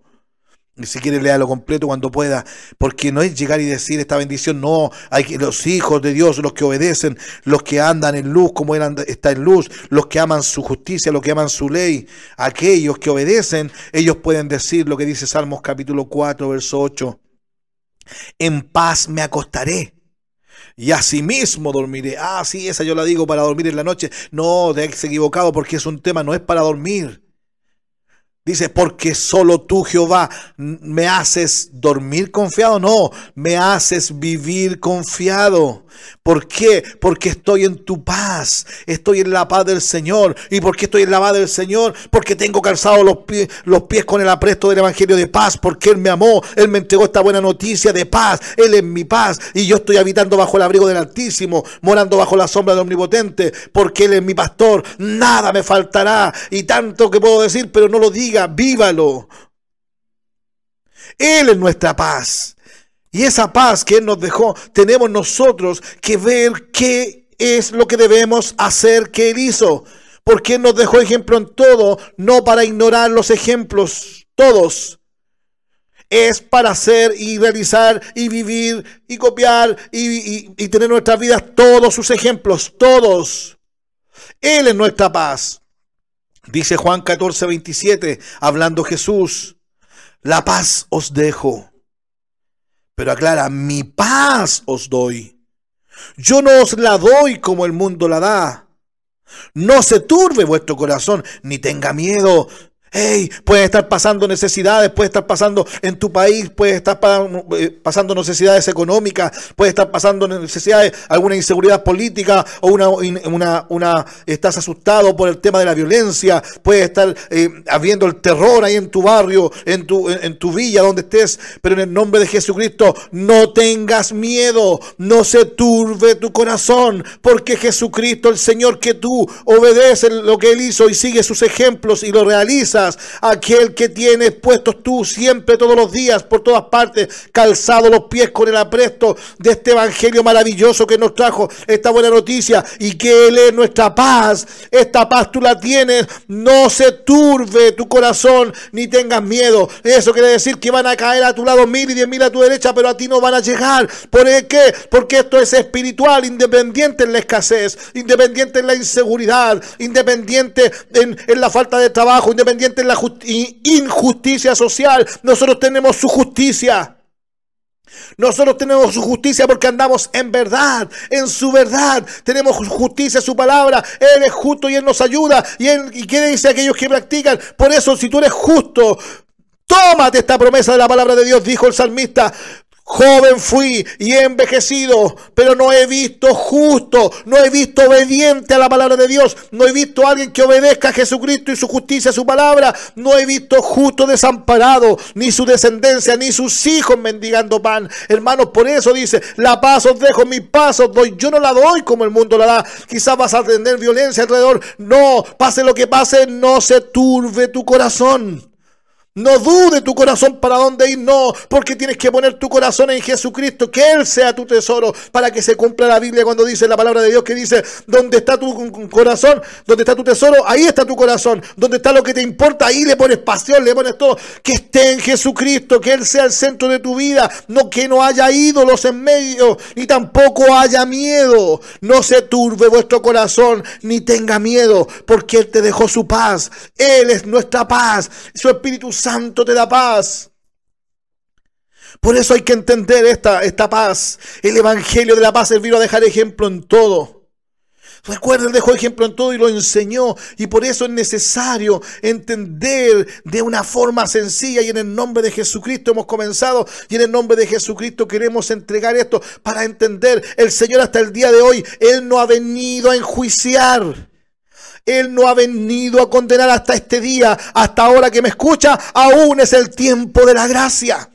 Y si quiere léalo completo cuando pueda, porque no es llegar y decir esta bendición, no, hay que los hijos de Dios, los que obedecen, los que andan en luz como Él está en luz, los que aman su justicia, los que aman su ley, aquellos que obedecen, ellos pueden decir lo que dice Salmos capítulo 4, verso 8. En paz me acostaré y asimismo dormiré. Ah, sí, esa yo la digo para dormir en la noche. No, te has equivocado, porque es un tema, no es para dormir. Dice, porque solo tú, Jehová, me haces dormir confiado. No, me haces vivir confiado. ¿Por qué? Porque estoy en tu paz. Estoy en la paz del Señor. ¿Y por qué estoy en la paz del Señor? Porque tengo calzado los pies con el apresto del evangelio de paz. Porque Él me amó. Él me entregó esta buena noticia de paz. Él es mi paz. Y yo estoy habitando bajo el abrigo del Altísimo, morando bajo la sombra del Omnipotente. Porque Él es mi pastor. Nada me faltará. Y tanto que puedo decir, pero no lo diga. Vívalo. Él es nuestra paz. Y esa paz que Él nos dejó, tenemos nosotros que ver qué es lo que debemos hacer que Él hizo. Porque Él nos dejó ejemplo en todo, no para ignorar los ejemplos, todos. Es para hacer y realizar y vivir y copiar y tener en nuestras vidas todos sus ejemplos, todos. Él es nuestra paz. Dice Juan 14:27, hablando Jesús, la paz os dejo. Pero aclara, mi paz os doy. Yo no os la doy como el mundo la da. No se turbe vuestro corazón, ni tenga miedo. Hey, puedes estar pasando necesidades, puedes estar pasando en tu país, puedes estar pasando necesidades económicas, puedes estar pasando necesidades, alguna inseguridad política o estás asustado por el tema de la violencia, puedes estar habiendo el terror ahí en tu barrio, en tu villa, donde estés, pero en el nombre de Jesucristo, no tengas miedo, no se turbe tu corazón, porque Jesucristo, el Señor, que tú obedeces lo que Él hizo y sigues sus ejemplos y lo realizas, aquel que tienes puestos tú siempre, todos los días, por todas partes, calzado los pies con el apresto de este evangelio maravilloso que nos trajo esta buena noticia, y que Él es nuestra paz. Esta paz tú la tienes, no se turbe tu corazón ni tengas miedo. Eso quiere decir que van a caer a tu lado 1000 y 10.000 a tu derecha, pero a ti no van a llegar. ¿Por qué? Porque esto es espiritual, independiente en la escasez, independiente en la inseguridad, independiente en la falta de trabajo, independiente en la injusticia social. Nosotros tenemos su justicia. Nosotros tenemos su justicia porque andamos en verdad, en su verdad. Tenemos justicia, su palabra. Él es justo y Él nos ayuda. ¿Y qué dice aquellos que practican? Por eso, si tú eres justo, tómate esta promesa de la palabra de Dios, dijo el salmista. Joven fui y he envejecido, pero no he visto justo, no he visto obediente a la palabra de Dios, no he visto a alguien que obedezca a Jesucristo y su justicia, su palabra, no he visto justo desamparado, ni su descendencia, ni sus hijos mendigando pan. Hermanos, por eso dice, la paz os dejo, mi paz os doy. Yo no la doy como el mundo la da. Quizás vas a tener violencia alrededor. No, pase lo que pase, no se turbe tu corazón. No dude tu corazón para dónde ir, no, porque tienes que poner tu corazón en Jesucristo, que Él sea tu tesoro, para que se cumpla la Biblia cuando dice la palabra de Dios, que dice, donde está tu corazón, donde está tu tesoro, ahí está tu corazón, donde está lo que te importa, ahí le pones pasión, le pones todo, que esté en Jesucristo, que Él sea el centro de tu vida, no que no haya ídolos en medio, ni tampoco haya miedo. No se turbe vuestro corazón, ni tenga miedo, porque Él te dejó su paz. Él es nuestra paz, su Espíritu Santo te da paz. Por eso hay que entender esta paz. El evangelio de la paz vino a dejar ejemplo en todo. Recuerda, Él dejó ejemplo en todo y lo enseñó. Y por eso es necesario entender de una forma sencilla. Y en el nombre de Jesucristo hemos comenzado. Y en el nombre de Jesucristo queremos entregar esto para entender. El Señor hasta el día de hoy, Él no ha venido a enjuiciar. Él no ha venido a condenar hasta este día. Hasta ahora que me escucha, aún es el tiempo de la gracia.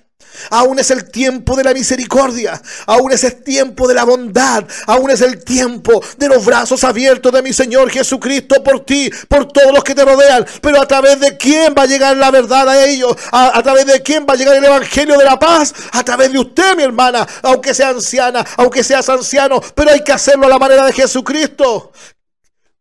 Aún es el tiempo de la misericordia. Aún es el tiempo de la bondad. Aún es el tiempo de los brazos abiertos de mi Señor Jesucristo por ti, por todos los que te rodean. Pero ¿a través de quién va a llegar la verdad a ellos? ¿A través de quién va a llegar el evangelio de la paz? A través de usted, mi hermana, aunque sea anciana, aunque seas anciano. Pero hay que hacerlo a la manera de Jesucristo.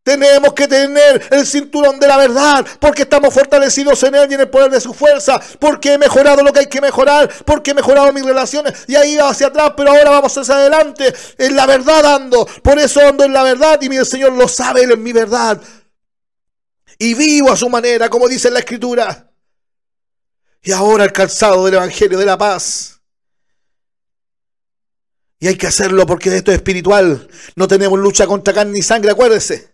Tenemos que tener el cinturón de la verdad, porque estamos fortalecidos en Él y en el poder de su fuerza, porque he mejorado lo que hay que mejorar, porque he mejorado mis relaciones y he ido hacia atrás, pero ahora vamos hacia adelante. En la verdad ando, por eso ando en la verdad y mi Señor lo sabe, Él es mi verdad. Y vivo a su manera, como dice en la Escritura. Y ahora el calzado del Evangelio de la paz. Y hay que hacerlo porque esto es espiritual. No tenemos lucha contra carne ni sangre, acuérdese.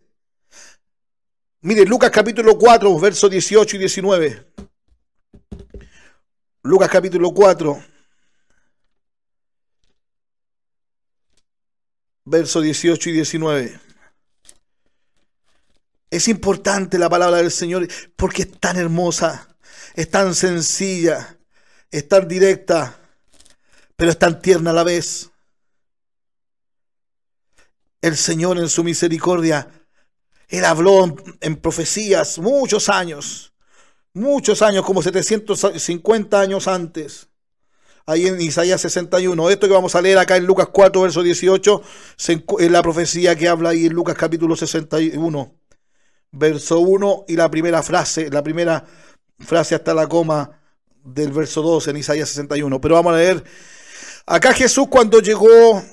Mire, Lucas capítulo 4, versos 18 y 19. Lucas capítulo 4, versos 18 y 19. Es importante la palabra del Señor porque es tan hermosa, es tan sencilla, es tan directa, pero es tan tierna a la vez. El Señor en su misericordia, Él habló en profecías muchos años, como 750 años antes, ahí en Isaías 61. Esto que vamos a leer acá en Lucas 4, verso 18, es la profecía que habla ahí en Lucas capítulo 61, verso 1, y la primera frase hasta la coma del verso 2 en Isaías 61. Pero vamos a leer, acá Jesús cuando llegó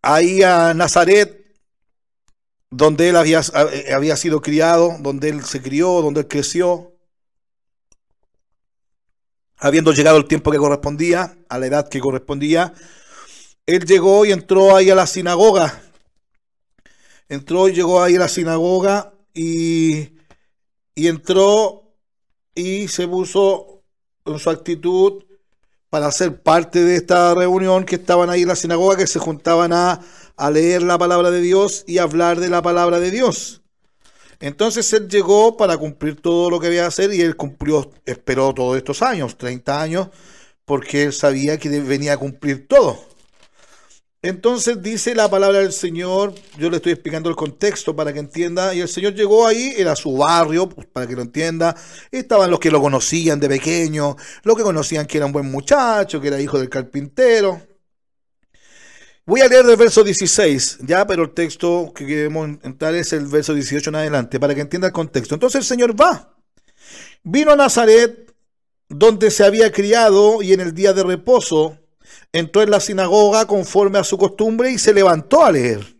ahí a Nazaret, donde Él había sido criado, donde Él se crió, donde Él creció, habiendo llegado el tiempo que correspondía, a la edad que correspondía, Él llegó y entró ahí a la sinagoga. Llegó ahí a la sinagoga y entró y se puso en su actitud para ser parte de esta reunión que estaban ahí en la sinagoga, que se juntaban a leer la palabra de Dios y hablar de la palabra de Dios. Entonces él llegó para cumplir todo lo que había que hacer y él cumplió, esperó todos estos años, 30 años, porque él sabía que venía a cumplir todo. Entonces dice la palabra del Señor, yo le estoy explicando el contexto para que entienda, y el Señor llegó ahí, era su barrio, pues, para que lo entienda, estaban los que lo conocían de pequeño, los que conocían que era un buen muchacho, que era hijo del carpintero. Voy a leer del verso 16, ya, pero el texto que queremos entrar es el verso 18 en adelante, para que entienda el contexto. Entonces el Señor vino a Nazaret, donde se había criado, y en el día de reposo entró en la sinagoga conforme a su costumbre y se levantó a leer.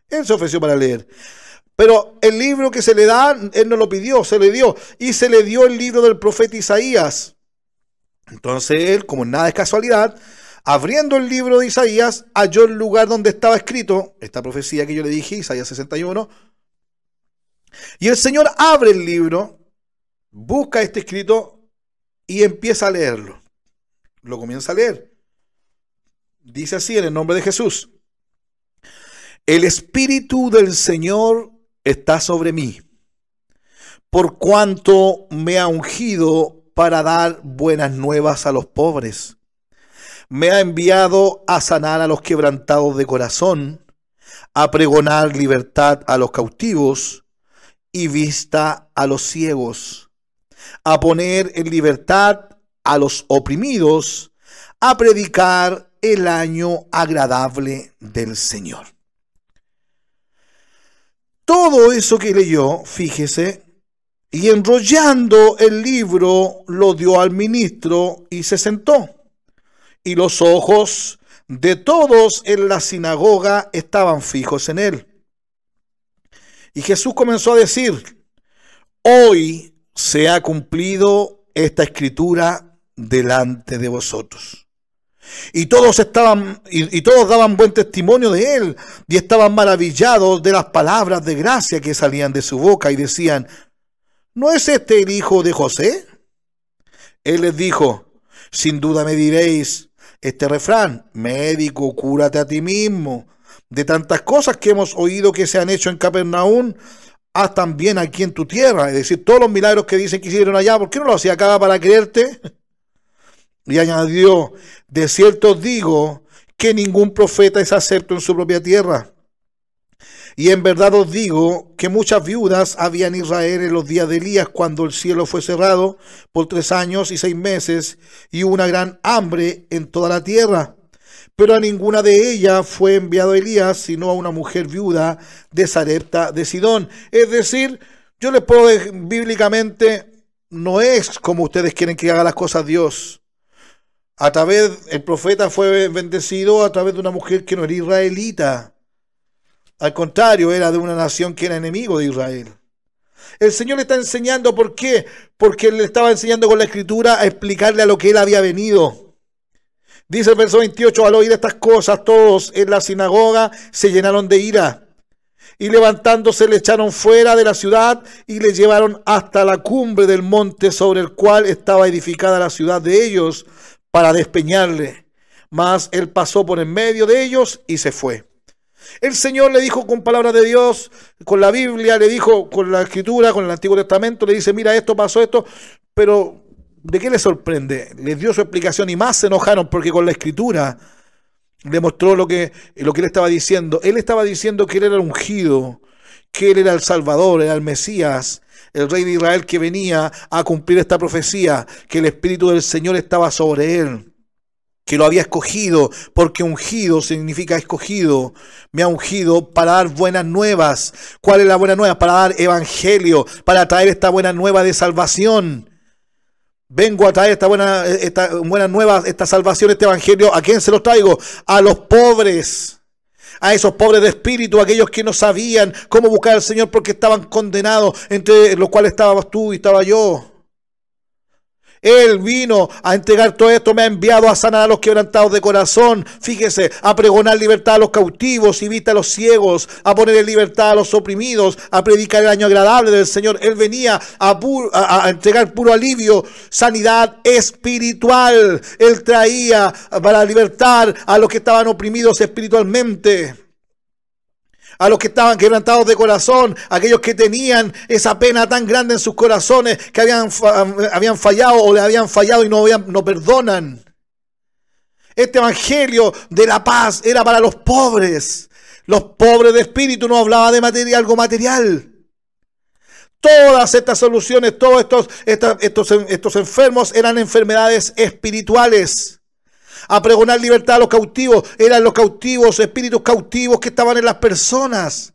Él se ofreció para leer. Pero el libro que se le da, él no lo pidió, se le dio. Y se le dio el libro del profeta Isaías. Entonces él, como nada es casualidad, abriendo el libro de Isaías, halló el lugar donde estaba escrito esta profecía que yo le dije, Isaías 61. Y el Señor abre el libro, busca este escrito y empieza a leerlo. Lo comienza a leer. Dice así en el nombre de Jesús: el Espíritu del Señor está sobre mí, por cuanto me ha ungido para dar buenas nuevas a los pobres. Me ha enviado a sanar a los quebrantados de corazón, a pregonar libertad a los cautivos y vista a los ciegos, a poner en libertad a los oprimidos, a predicar el año agradable del Señor. Todo eso que leyó, fíjese, y enrollando el libro lo dio al ministro y se sentó. Y los ojos de todos en la sinagoga estaban fijos en él. Y Jesús comenzó a decir: hoy se ha cumplido esta escritura delante de vosotros. Y todos todos daban buen testimonio de él y estaban maravillados de las palabras de gracia que salían de su boca y decían: ¿no es este el hijo de José? Él les dijo: sin duda me diréis este refrán: médico, cúrate a ti mismo. De tantas cosas que hemos oído que se han hecho en Capernaum, haz también aquí en tu tierra. Es decir, todos los milagros que dicen que hicieron allá, ¿por qué no lo hacía acá para creerte? Y añadió: de cierto os digo que ningún profeta es acepto en su propia tierra. Y en verdad os digo que muchas viudas había en Israel en los días de Elías, cuando el cielo fue cerrado por 3 años y 6 meses, y hubo una gran hambre en toda la tierra. Pero a ninguna de ellas fue enviado Elías, sino a una mujer viuda de Sarepta de Sidón. Es decir, yo les puedo decir, bíblicamente, no es como ustedes quieren que haga las cosas Dios. El profeta fue bendecido a través de una mujer que no era israelita. Al contrario, era de una nación que era enemigo de Israel. El Señor le está enseñando, ¿por qué? Porque Él le estaba enseñando con la Escritura a explicarle a lo que Él había venido. Dice el verso 28, al oír estas cosas, todos en la sinagoga se llenaron de ira. Y levantándose le echaron fuera de la ciudad y le llevaron hasta la cumbre del monte sobre el cual estaba edificada la ciudad de ellos, para despeñarle. Mas él pasó por en medio de ellos y se fue. El Señor le dijo con palabras de Dios, con la Biblia, le dijo con la Escritura, con el Antiguo Testamento, le dice: mira, esto pasó, esto, pero ¿de qué le sorprende? Les dio su explicación y más se enojaron porque con la Escritura le mostró lo que él estaba diciendo. Él estaba diciendo que él era ungido, que él era el Salvador, era el Mesías, el Rey de Israel que venía a cumplir esta profecía, que el Espíritu del Señor estaba sobre él, que lo había escogido, porque ungido significa escogido. Me ha ungido para dar buenas nuevas. ¿Cuál es la buena nueva? Para dar evangelio, para traer esta buena nueva de salvación. Vengo a traer esta buena nueva, esta salvación, este evangelio. ¿A quién se lo traigo? A los pobres. A esos pobres de espíritu, aquellos que no sabían cómo buscar al Señor porque estaban condenados, entre los cuales estabas tú y estaba yo. Él vino a entregar todo esto, me ha enviado a sanar a los quebrantados de corazón. Fíjese, a pregonar libertad a los cautivos y vista a los ciegos, a poner en libertad a los oprimidos, a predicar el año agradable del Señor. Él venía a entregar puro alivio, sanidad espiritual. Él traía para libertar a los que estaban oprimidos espiritualmente, a los que estaban quebrantados de corazón, aquellos que tenían esa pena tan grande en sus corazones que habían fallado o le habían fallado y no perdonan. Este evangelio de la paz era para los pobres de espíritu, no hablaba de algo material. Todas estas soluciones, todos estos enfermos eran enfermedades espirituales. A pregonar libertad a los cautivos, eran los cautivos, espíritus cautivos que estaban en las personas,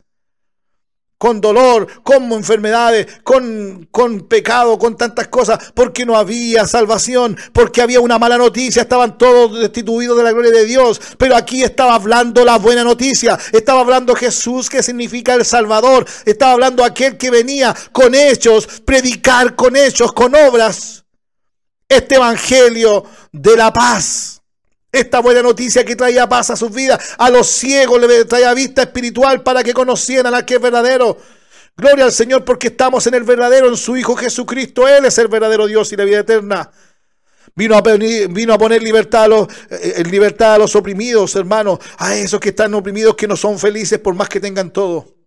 con dolor, con enfermedades, con pecado, con tantas cosas, porque no había salvación, porque había una mala noticia, estaban todos destituidos de la gloria de Dios. Pero aquí estaba hablando la buena noticia, estaba hablando Jesús, que significa el Salvador, estaba hablando aquel que venía con hechos, predicar con hechos, con obras, este evangelio de la paz. Esta buena noticia que traía paz a sus vidas. A los ciegos le traía vista espiritual para que conocieran al que es verdadero. Gloria al Señor, porque estamos en el verdadero, en su Hijo Jesucristo. Él es el verdadero Dios y la vida eterna. Vino a poner libertad a los oprimidos, hermanos. A esos que están oprimidos, que no son felices por más que tengan todo.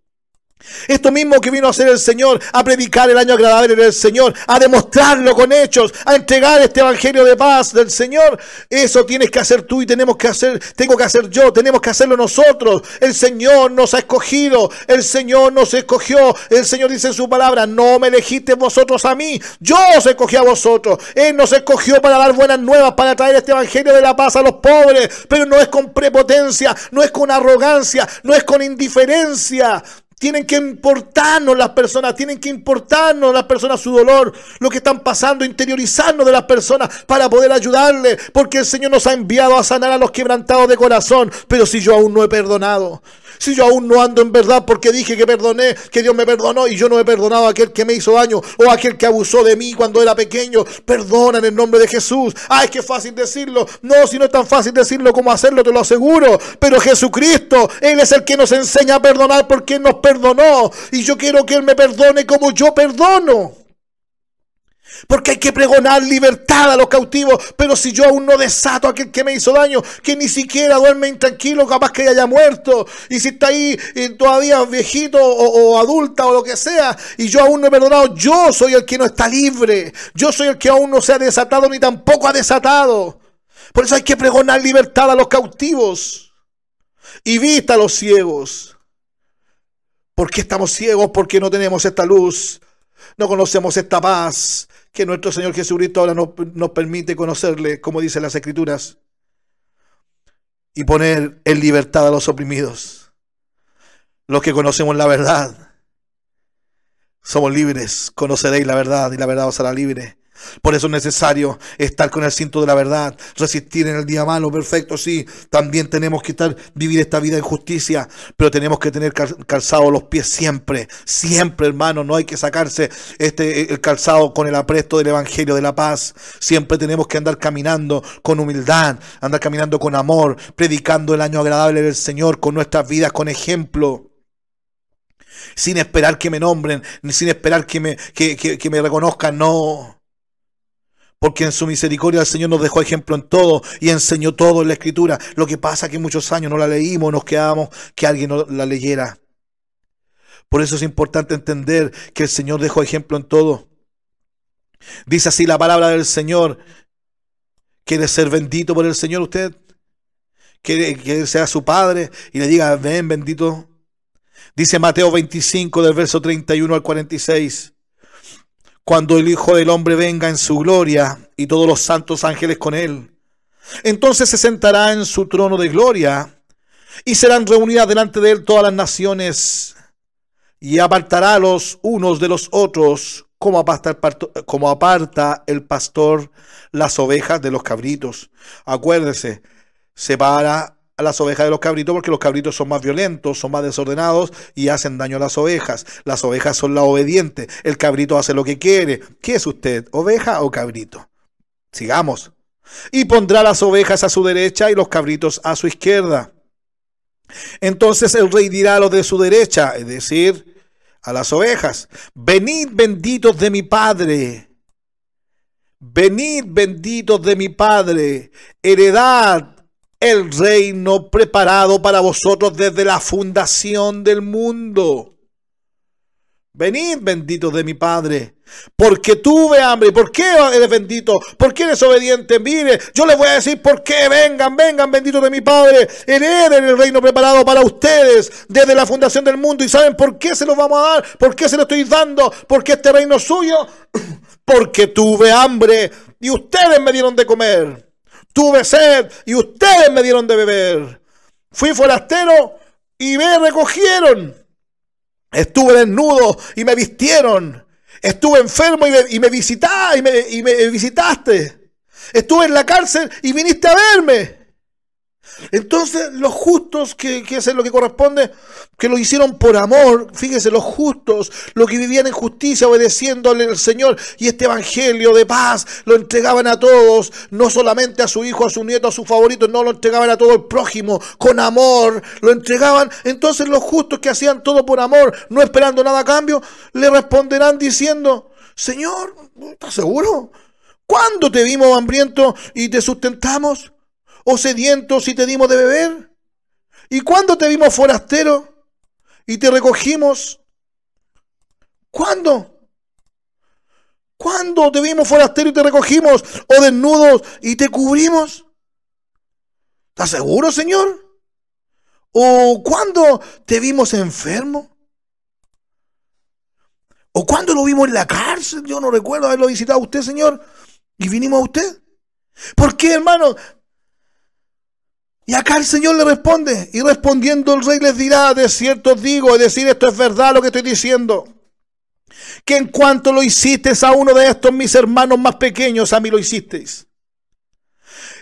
Esto mismo que vino a hacer el Señor, a predicar el año agradable del Señor, a demostrarlo con hechos, a entregar este evangelio de paz del Señor. Eso tienes que hacer tú y tengo que hacer yo, tenemos que hacerlo nosotros. El Señor nos ha escogido, el Señor nos escogió. El Señor dice en su palabra: no me elegisteis vosotros a mí, yo os escogí a vosotros. Él nos escogió para dar buenas nuevas, para traer este evangelio de la paz a los pobres, pero no es con prepotencia, no es con arrogancia, no es con indiferencia. Tienen que importarnos las personas su dolor, lo que están pasando, interiorizarnos de las personas para poder ayudarles, porque el Señor nos ha enviado a sanar a los quebrantados de corazón. Pero si yo aún no he perdonado, si yo aún no ando en verdad porque dije que perdoné, que Dios me perdonó y yo no he perdonado a aquel que me hizo daño o a aquel que abusó de mí cuando era pequeño, perdona en el nombre de Jesús. Es que es fácil decirlo. No, si no es tan fácil decirlo como hacerlo, te lo aseguro. Pero Jesucristo, Él es el que nos enseña a perdonar porque Él nos perdonó. Y yo quiero que Él me perdone como yo perdono. Porque hay que pregonar libertad a los cautivos. Pero si yo aún no desato a aquel que me hizo daño, que ni siquiera duerme intranquilo, capaz que haya muerto, y si está ahí todavía viejito o adulta o lo que sea, y yo aún no he perdonado, yo soy el que no está libre. Yo soy el que aún no se ha desatado ni tampoco ha desatado. Por eso hay que pregonar libertad a los cautivos y vista a los ciegos. ¿Por qué estamos ciegos? Porque no tenemos esta luz, no conocemos esta paz que nuestro Señor Jesucristo ahora nos permite conocerle, como dicen las Escrituras, y poner en libertad a los oprimidos. Los que conocemos la verdad somos libres. Conoceréis la verdad y la verdad os hará libre. Por eso es necesario estar con el cinto de la verdad, resistir en el día malo, perfecto, sí. También tenemos que vivir esta vida en justicia, pero tenemos que tener calzados los pies siempre, siempre, hermano. No hay que sacarse el calzado con el apresto del evangelio de la paz. Siempre tenemos que andar caminando con humildad, andar caminando con amor, predicando el año agradable del Señor con nuestras vidas, con ejemplo. Sin esperar que me nombren, ni sin esperar que me reconozcan, no. Porque en su misericordia el Señor nos dejó ejemplo en todo y enseñó todo en la Escritura. Lo que pasa es que muchos años no la leímos, nos quedábamos que alguien la leyera. Por eso es importante entender que el Señor dejó ejemplo en todo. Dice así la palabra del Señor. ¿Quiere ser bendito por el Señor usted? ¿Quiere que Él sea su Padre y le diga: ven, bendito? Dice Mateo 25 del verso 31 al 46. Cuando el Hijo del Hombre venga en su gloria y todos los santos ángeles con él, entonces se sentará en su trono de gloria y serán reunidas delante de él todas las naciones, y apartará los unos de los otros como aparta el pastor las ovejas de los cabritos. Acuérdese, separa a las ovejas de los cabritos, porque los cabritos son más violentos, son más desordenados y hacen daño a las ovejas. Las ovejas son las obedientes, el cabrito hace lo que quiere. ¿Qué es usted, oveja o cabrito? Sigamos. Y pondrá las ovejas a su derecha y los cabritos a su izquierda. Entonces el rey dirá a los de su derecha, es decir, a las ovejas: venid benditos de mi Padre. Venid benditos de mi Padre. Heredad el reino preparado para vosotros desde la fundación del mundo. Venid benditos de mi Padre, porque tuve hambre. ¿Por qué eres bendito? ¿Por qué eres obediente? Mire, yo les voy a decir por qué. Vengan, vengan benditos de mi Padre. Hereden el reino preparado para ustedes desde la fundación del mundo. ¿Y saben por qué se los vamos a dar? ¿Por qué se lo estoy dando? Porque este reino es suyo. Porque tuve hambre y ustedes me dieron de comer. Tuve sed y ustedes me dieron de beber. Fui forastero y me recogieron. Estuve desnudo y me vistieron. Estuve enfermo y me visitaste. Estuve en la cárcel y viniste a verme. Entonces los justos, que es lo que corresponde, que lo hicieron por amor, fíjese, los justos, los que vivían en justicia, obedeciéndole al Señor, y este evangelio de paz lo entregaban a todos, no solamente a su hijo, a su nieto, a sus favoritos, no, lo entregaban a todo el prójimo, con amor, lo entregaban. Entonces los justos, que hacían todo por amor, no esperando nada a cambio, le responderán diciendo: Señor, ¿estás seguro? ¿Cuándo te vimos hambriento y te sustentamos? ¿O sedientos y te dimos de beber? ¿Y cuándo te vimos forastero y te recogimos? ¿Cuándo? ¿Cuándo te vimos forastero y te recogimos? ¿O desnudos y te cubrimos? ¿Estás seguro, Señor? ¿O cuándo te vimos enfermo? ¿O cuándo lo vimos en la cárcel? Yo no recuerdo haberlo visitado a usted, Señor, y vinimos a usted. ¿Por qué, hermano? Y acá el Señor le responde, y respondiendo el rey les dirá: de cierto os digo, es decir, esto es verdad lo que estoy diciendo, que en cuanto lo hicisteis a uno de estos mis hermanos más pequeños, a mí lo hicisteis.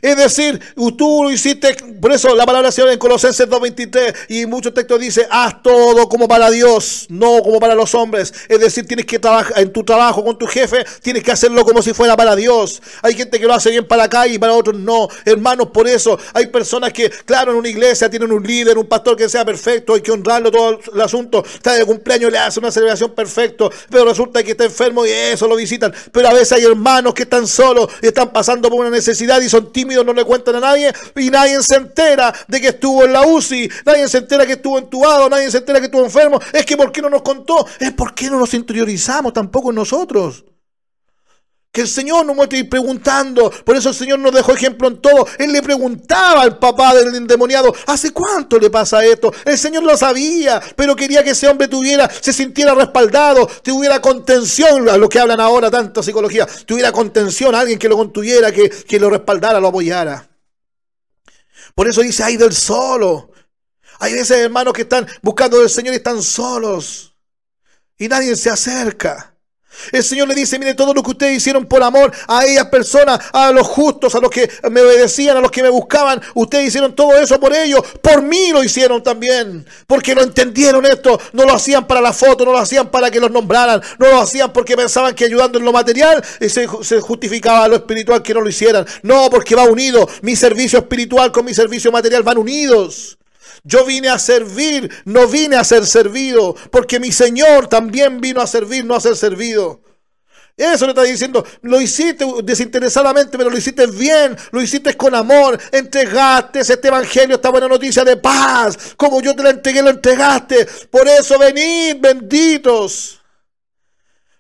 Es decir, tú lo hiciste. Por eso la palabra del Señor en Colosenses 2:23 y muchos textos dice: haz todo como para Dios, no como para los hombres. Es decir, tienes que trabajar en tu trabajo con tu jefe, tienes que hacerlo como si fuera para Dios. Hay gente que lo hace bien para acá y para otros no, hermanos. Por eso hay personas que, claro, en una iglesia tienen un líder, un pastor que sea perfecto, hay que honrarlo, todo el asunto. Está de cumpleaños, le hace una celebración perfecto, pero resulta que está enfermo y eso lo visitan. Pero a veces hay hermanos que están solos y están pasando por una necesidad y son tímidos, no le cuentan a nadie, y nadie se entera de que estuvo en la UCI, nadie se entera que estuvo entubado, nadie se entera que estuvo enfermo. Es que ¿por qué no nos contó? Es porque no nos interiorizamos tampoco nosotros. Que el Señor nos muestre ir preguntando. Por eso el Señor nos dejó ejemplo en todo. Él le preguntaba al papá del endemoniado: ¿hace cuánto le pasa esto? El Señor lo sabía, pero quería que ese hombre se sintiera respaldado, tuviera contención, a lo que hablan ahora tanta psicología, tuviera contención, alguien que lo contuviera, que lo respaldara, lo apoyara. Por eso dice: ay del solo. Hay veces, hermanos, que están buscando del Señor y están solos y nadie se acerca. El Señor le dice: mire, todo lo que ustedes hicieron por amor a ellas personas, a los justos, a los que me obedecían, a los que me buscaban, ustedes hicieron todo eso por ellos, por mí lo hicieron también, porque lo entendieron esto. No lo hacían para la foto, no lo hacían para que los nombraran, no lo hacían porque pensaban que ayudando en lo material se justificaba lo espiritual que no lo hicieran. No, porque va unido, mi servicio espiritual con mi servicio material van unidos. Yo vine a servir, no vine a ser servido, porque mi Señor también vino a servir, no a ser servido. Eso le está diciendo: lo hiciste desinteresadamente, pero lo hiciste bien, lo hiciste con amor, entregaste este evangelio, esta buena noticia de paz, como yo te la entregué, lo entregaste. Por eso venid benditos.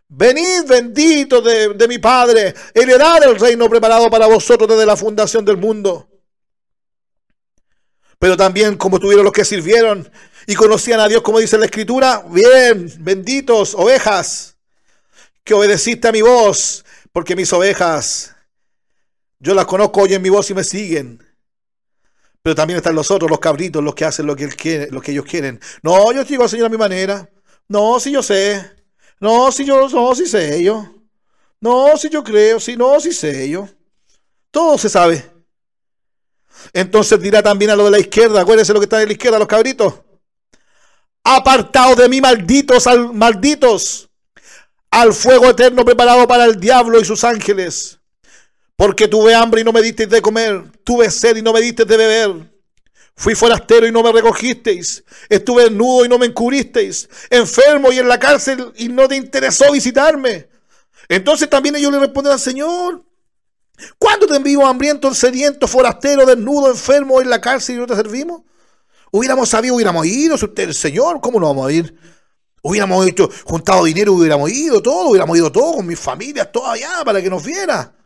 Venid benditos de mi Padre, heredad el reino preparado para vosotros desde la fundación del mundo. Pero también como tuvieron los que sirvieron y conocían a Dios, como dice la Escritura: bien, benditos ovejas, que obedeciste a mi voz, porque mis ovejas, yo las conozco, oyen mi voz y me siguen. Pero también están los otros, los cabritos, los que hacen lo que Él quiere, lo que ellos quieren. No, yo sigo al Señor a mi manera. No, si yo sé. No, si yo, no, si sé yo. No, si yo creo, si no, si sé yo. Todo se sabe. Entonces dirá también a lo de la izquierda: acuérdense lo que está de la izquierda, los cabritos: apartaos de mí, malditos, al fuego eterno preparado para el diablo y sus ángeles. Porque tuve hambre y no me disteis de comer, tuve sed y no me disteis de beber. Fui forastero y no me recogisteis, estuve desnudo y no me encubristeis, enfermo y en la cárcel y no te interesó visitarme. Entonces también ellos le responden al Señor: ¿cuándo te envío hambriento, sediento, forastero, desnudo, enfermo en la cárcel y no te servimos? Hubiéramos sabido, hubiéramos ido. Si usted es el Señor, ¿cómo no vamos a ir? Hubiéramos hecho, juntado dinero, hubiéramos ido todo con mis familias, todo allá para que nos viera.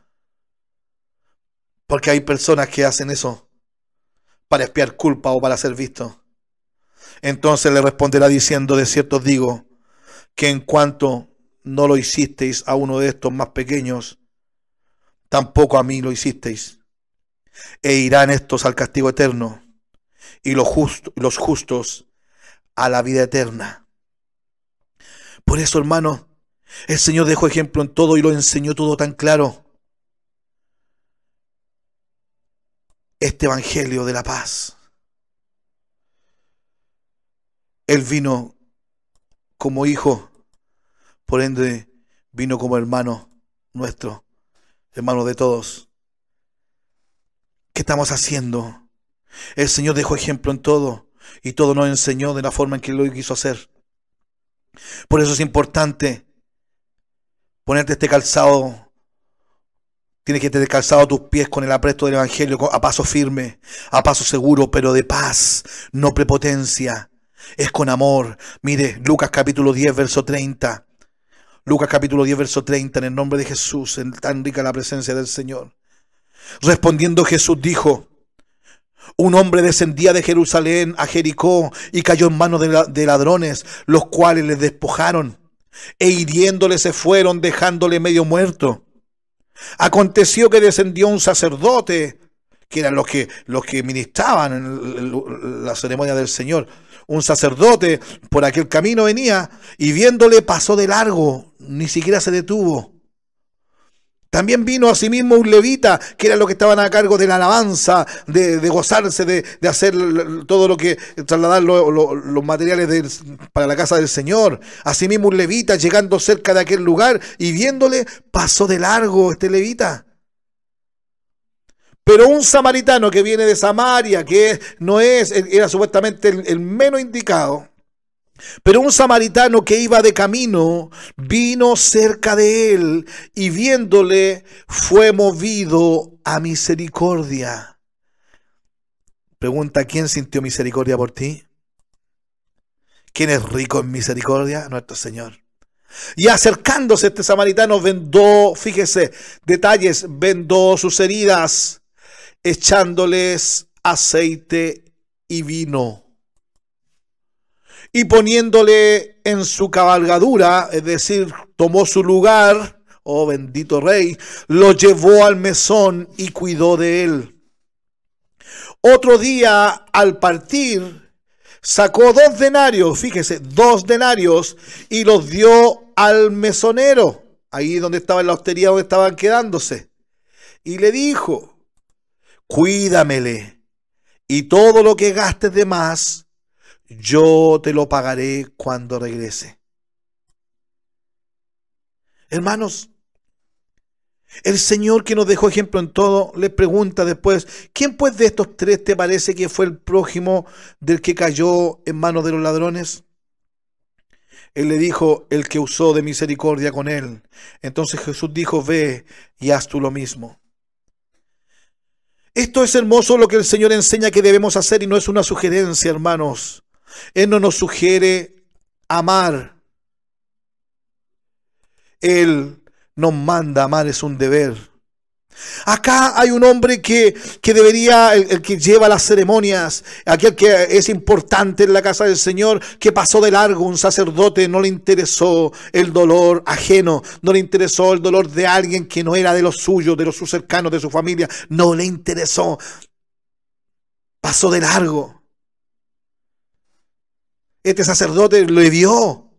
Porque hay personas que hacen eso para expiar culpa o para ser vistos. Entonces le responderá diciendo: de cierto os digo, que en cuanto no lo hicisteis a uno de estos más pequeños, tampoco a mí lo hicisteis. E irán estos al castigo eterno, y los justos a la vida eterna. Por eso, hermano, el Señor dejó ejemplo en todo y lo enseñó todo tan claro. Este evangelio de la paz. Él vino como hijo, por ende vino como hermano nuestro, hermano de todos. ¿Qué estamos haciendo? El Señor dejó ejemplo en todo y todo nos enseñó de la forma en que lo quiso hacer. Por eso es importante ponerte este calzado. Tienes que tener calzado tus pies con el apresto del evangelio, a paso firme, a paso seguro, pero de paz, no prepotencia. Es con amor. Mire, Lucas capítulo 10, verso 30. Lucas capítulo 10, verso 30, en el nombre de Jesús, en tan rica la presencia del Señor. Respondiendo Jesús dijo: un hombre descendía de Jerusalén a Jericó y cayó en manos de ladrones, los cuales le despojaron, e hiriéndole se fueron, dejándole medio muerto. Aconteció que descendió un sacerdote, que eran los que ministraban en la ceremonia del Señor. Un sacerdote por aquel camino venía y viéndole pasó de largo, ni siquiera se detuvo. También vino asimismo un levita, que eran los que estaban a cargo de la alabanza, de gozarse, de hacer todo lo que, trasladar los materiales para la casa del Señor. Asimismo un levita llegando cerca de aquel lugar y viéndole pasó de largo este levita. Pero un samaritano que viene de Samaria, que era supuestamente el menos indicado, pero un samaritano que iba de camino vino cerca de él y viéndole fue movido a misericordia. Pregunta: ¿quién sintió misericordia por ti? ¿Quién es rico en misericordia? Nuestro Señor. Y acercándose este samaritano vendó, fíjese, detalles, vendó sus heridas, echándoles aceite y vino. Y poniéndole en su cabalgadura, es decir, tomó su lugar, oh bendito rey, lo llevó al mesón y cuidó de él. Otro día, al partir, sacó 2 denarios, fíjese, 2 denarios, y los dio al mesonero, ahí donde estaba en la hostería donde estaban quedándose. Y le dijo: cuídamele, y todo lo que gastes de más, yo te lo pagaré cuando regrese. Hermanos, el Señor, que nos dejó ejemplo en todo, le pregunta después: ¿quién pues de estos 3 te parece que fue el prójimo del que cayó en manos de los ladrones? Él le dijo: el que usó de misericordia con él. Entonces Jesús dijo: ve y haz tú lo mismo. Esto es hermoso lo que el Señor enseña que debemos hacer, y no es una sugerencia, hermanos. Él no nos sugiere amar. Él nos manda amar, es un deber. Acá hay un hombre que debería, el que lleva las ceremonias, aquel que es importante en la casa del Señor, que pasó de largo. Un sacerdote, no le interesó el dolor ajeno, no le interesó el dolor de alguien que no era de los suyos, de sus cercanos, de su familia, no le interesó. Pasó de largo. Este sacerdote lo vio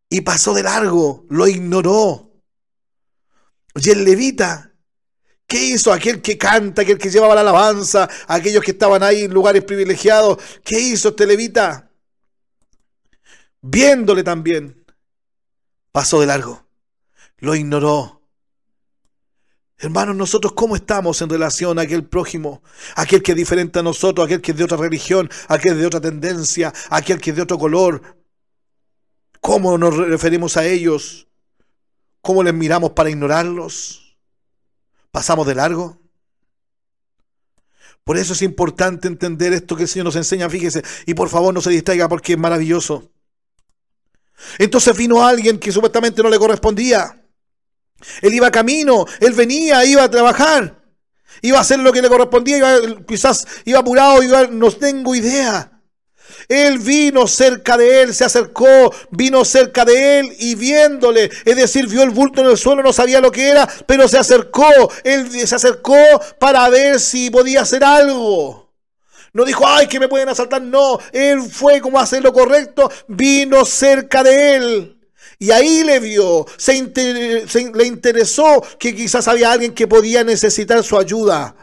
y pasó de largo, lo ignoró. Y el levita, ¿qué hizo? Aquel que canta, aquel que llevaba la alabanza, aquellos que estaban ahí en lugares privilegiados. ¿Qué hizo este levita? Viéndole también, pasó de largo, lo ignoró. Hermanos, nosotros ¿cómo estamos en relación a aquel prójimo? Aquel que es diferente a nosotros, aquel que es de otra religión, aquel de otra tendencia, aquel que es de otro color. ¿Cómo nos referimos a ellos? ¿Cómo les miramos para ignorarlos? ¿Pasamos de largo? Por eso es importante entender esto que el Señor nos enseña, fíjese, y por favor no se distraiga porque es maravilloso. Entonces vino alguien que supuestamente no le correspondía. Él iba camino, él venía, iba a trabajar, iba a hacer lo que le correspondía, quizás iba apurado, no tengo idea. Él vino cerca de él, se acercó, vino cerca de él y viéndole, es decir, vio el bulto en el suelo, no sabía lo que era, pero se acercó, él se acercó para ver si podía hacer algo. No dijo, ay, que me pueden asaltar, no, él fue como a hacer lo correcto, vino cerca de él. Y ahí le vio, le interesó que quizás había alguien que podía necesitar su ayuda.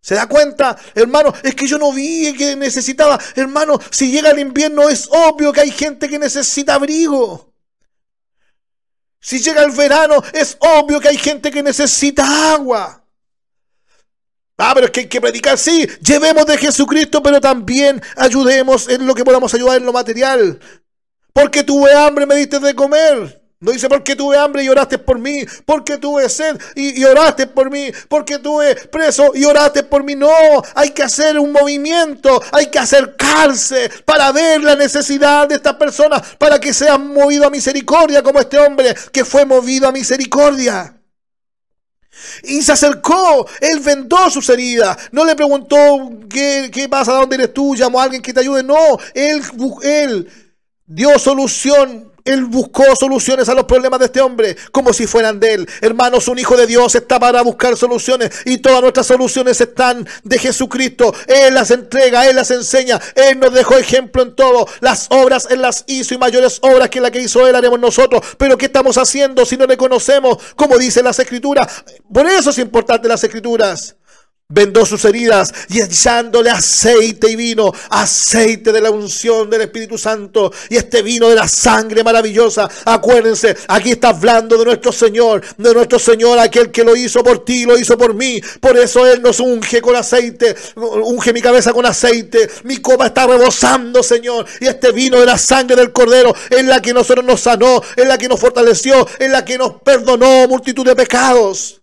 ¿Se da cuenta? Hermano, es que yo no vi que necesitaba. Hermano, si llega el invierno es obvio que hay gente que necesita abrigo. Si llega el verano es obvio que hay gente que necesita agua. Ah, pero es que hay que predicar, sí, llevemos de Jesucristo, pero también ayudemos en lo que podamos ayudar en lo material. Porque tuve hambre, me diste de comer. No dice porque tuve hambre y oraste por mí. Porque tuve sed y oraste por mí. Porque tuve preso y oraste por mí. No, hay que hacer un movimiento. Hay que acercarse para ver la necesidad de estas personas. Para que sean movidos a misericordia como este hombre que fue movido a misericordia. Y se acercó, él vendó sus heridas, no le preguntó qué pasa, dónde eres tú, llamó a alguien que te ayude, no, él dio solución, él buscó soluciones a los problemas de este hombre, como si fueran de él. Hermanos, un hijo de Dios está para buscar soluciones y todas nuestras soluciones están de Jesucristo. Él las entrega, Él las enseña, Él nos dejó ejemplo en todo. Las obras Él las hizo y mayores obras que la que hizo Él haremos nosotros. Pero ¿qué estamos haciendo si no le conocemos? Como dice las Escrituras. Por eso es importante las Escrituras. Vendó sus heridas y echándole aceite y vino, aceite de la unción del Espíritu Santo y este vino de la sangre maravillosa. Acuérdense, aquí está hablando de nuestro Señor, aquel que lo hizo por ti, lo hizo por mí. Por eso Él nos unge con aceite, unge mi cabeza con aceite, mi copa está rebosando, Señor. Y este vino de la sangre del Cordero es la que nosotros nos sanó, es la que nos fortaleció, es la que nos perdonó multitud de pecados.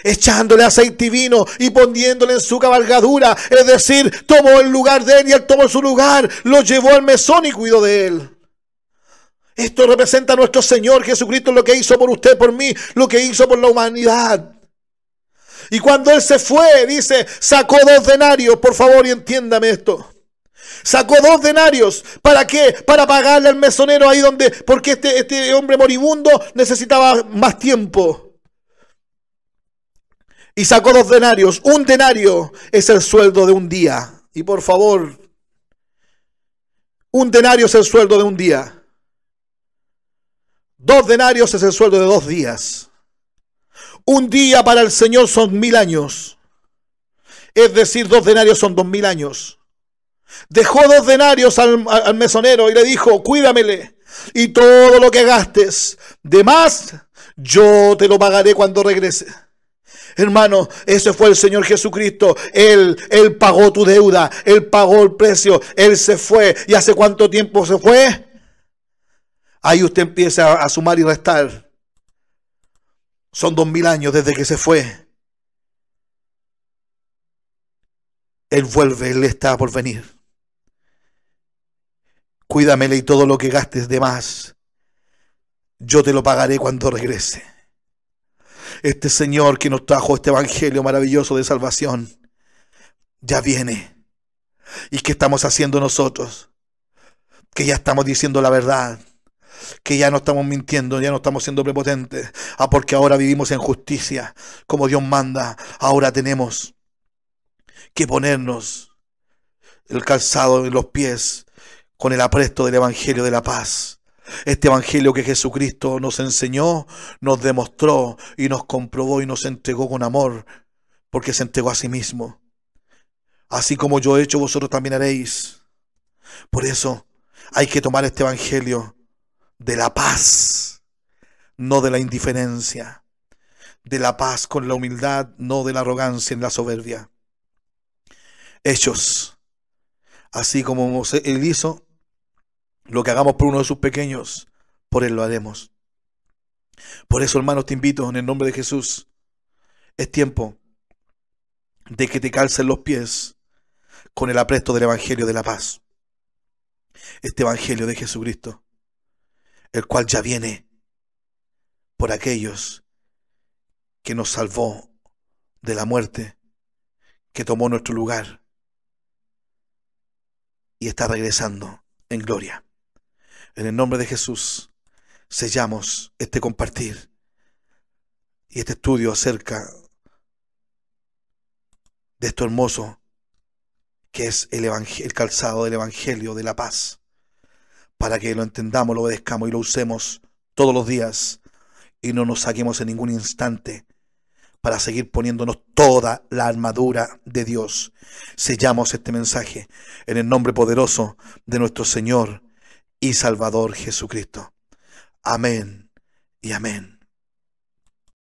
Echándole aceite y vino y poniéndole en su cabalgadura, es decir, tomó el lugar de él y él tomó su lugar, lo llevó al mesón y cuidó de él. Esto representa a nuestro Señor Jesucristo, lo que hizo por usted, por mí, lo que hizo por la humanidad. Y cuando él se fue, dice, sacó 2 denarios, por favor, y entiéndame esto. Sacó 2 denarios, ¿para qué? Para pagarle al mesonero ahí donde, porque este hombre moribundo necesitaba más tiempo. Y sacó 2 denarios. Un denario es el sueldo de un día. Y por favor, un denario es el sueldo de un día. 2 denarios es el sueldo de 2 días. Un día para el Señor son 1000 años. Es decir, 2 denarios son 2000 años. Dejó 2 denarios al mesonero y le dijo, cuídamele. Y todo lo que gastes de más, yo te lo pagaré cuando regrese. Hermano, ese fue el Señor Jesucristo. Él pagó tu deuda. Él pagó el precio. Él se fue. ¿Y hace cuánto tiempo se fue? Ahí usted empieza a sumar y restar. Son 2000 años desde que se fue. Él vuelve. Él está por venir. Cuídamele y todo lo que gastes de más, yo te lo pagaré cuando regrese. Este Señor que nos trajo este evangelio maravilloso de salvación ya viene. ¿Y qué estamos haciendo nosotros? Que ya estamos diciendo la verdad, que ya no estamos mintiendo, ya no estamos siendo prepotentes. Porque ahora vivimos en justicia, como Dios manda. Ahora tenemos que ponernos el calzado en los pies con el apresto del evangelio de la paz. Este evangelio que Jesucristo nos enseñó, nos demostró y nos comprobó y nos entregó con amor, porque se entregó a sí mismo. Así como yo he hecho, vosotros también haréis. Por eso hay que tomar este evangelio de la paz, no de la indiferencia, de la paz con la humildad, no de la arrogancia en la soberbia. Hechos, así como Él hizo, lo que hagamos por uno de sus pequeños, por Él lo haremos. Por eso, hermanos, te invito en el nombre de Jesús. Es tiempo de que te calcen los pies con el apresto del Evangelio de la paz. Este Evangelio de Jesucristo, el cual ya viene por aquellos que nos salvó de la muerte, que tomó nuestro lugar y está regresando en gloria. En el nombre de Jesús, sellamos este compartir y este estudio acerca de esto hermoso que es el calzado del Evangelio de la paz, para que lo entendamos, lo obedezcamos y lo usemos todos los días y no nos saquemos en ningún instante para seguir poniéndonos toda la armadura de Dios. Sellamos este mensaje en el nombre poderoso de nuestro Señor y Salvador Jesucristo. Amén y amén.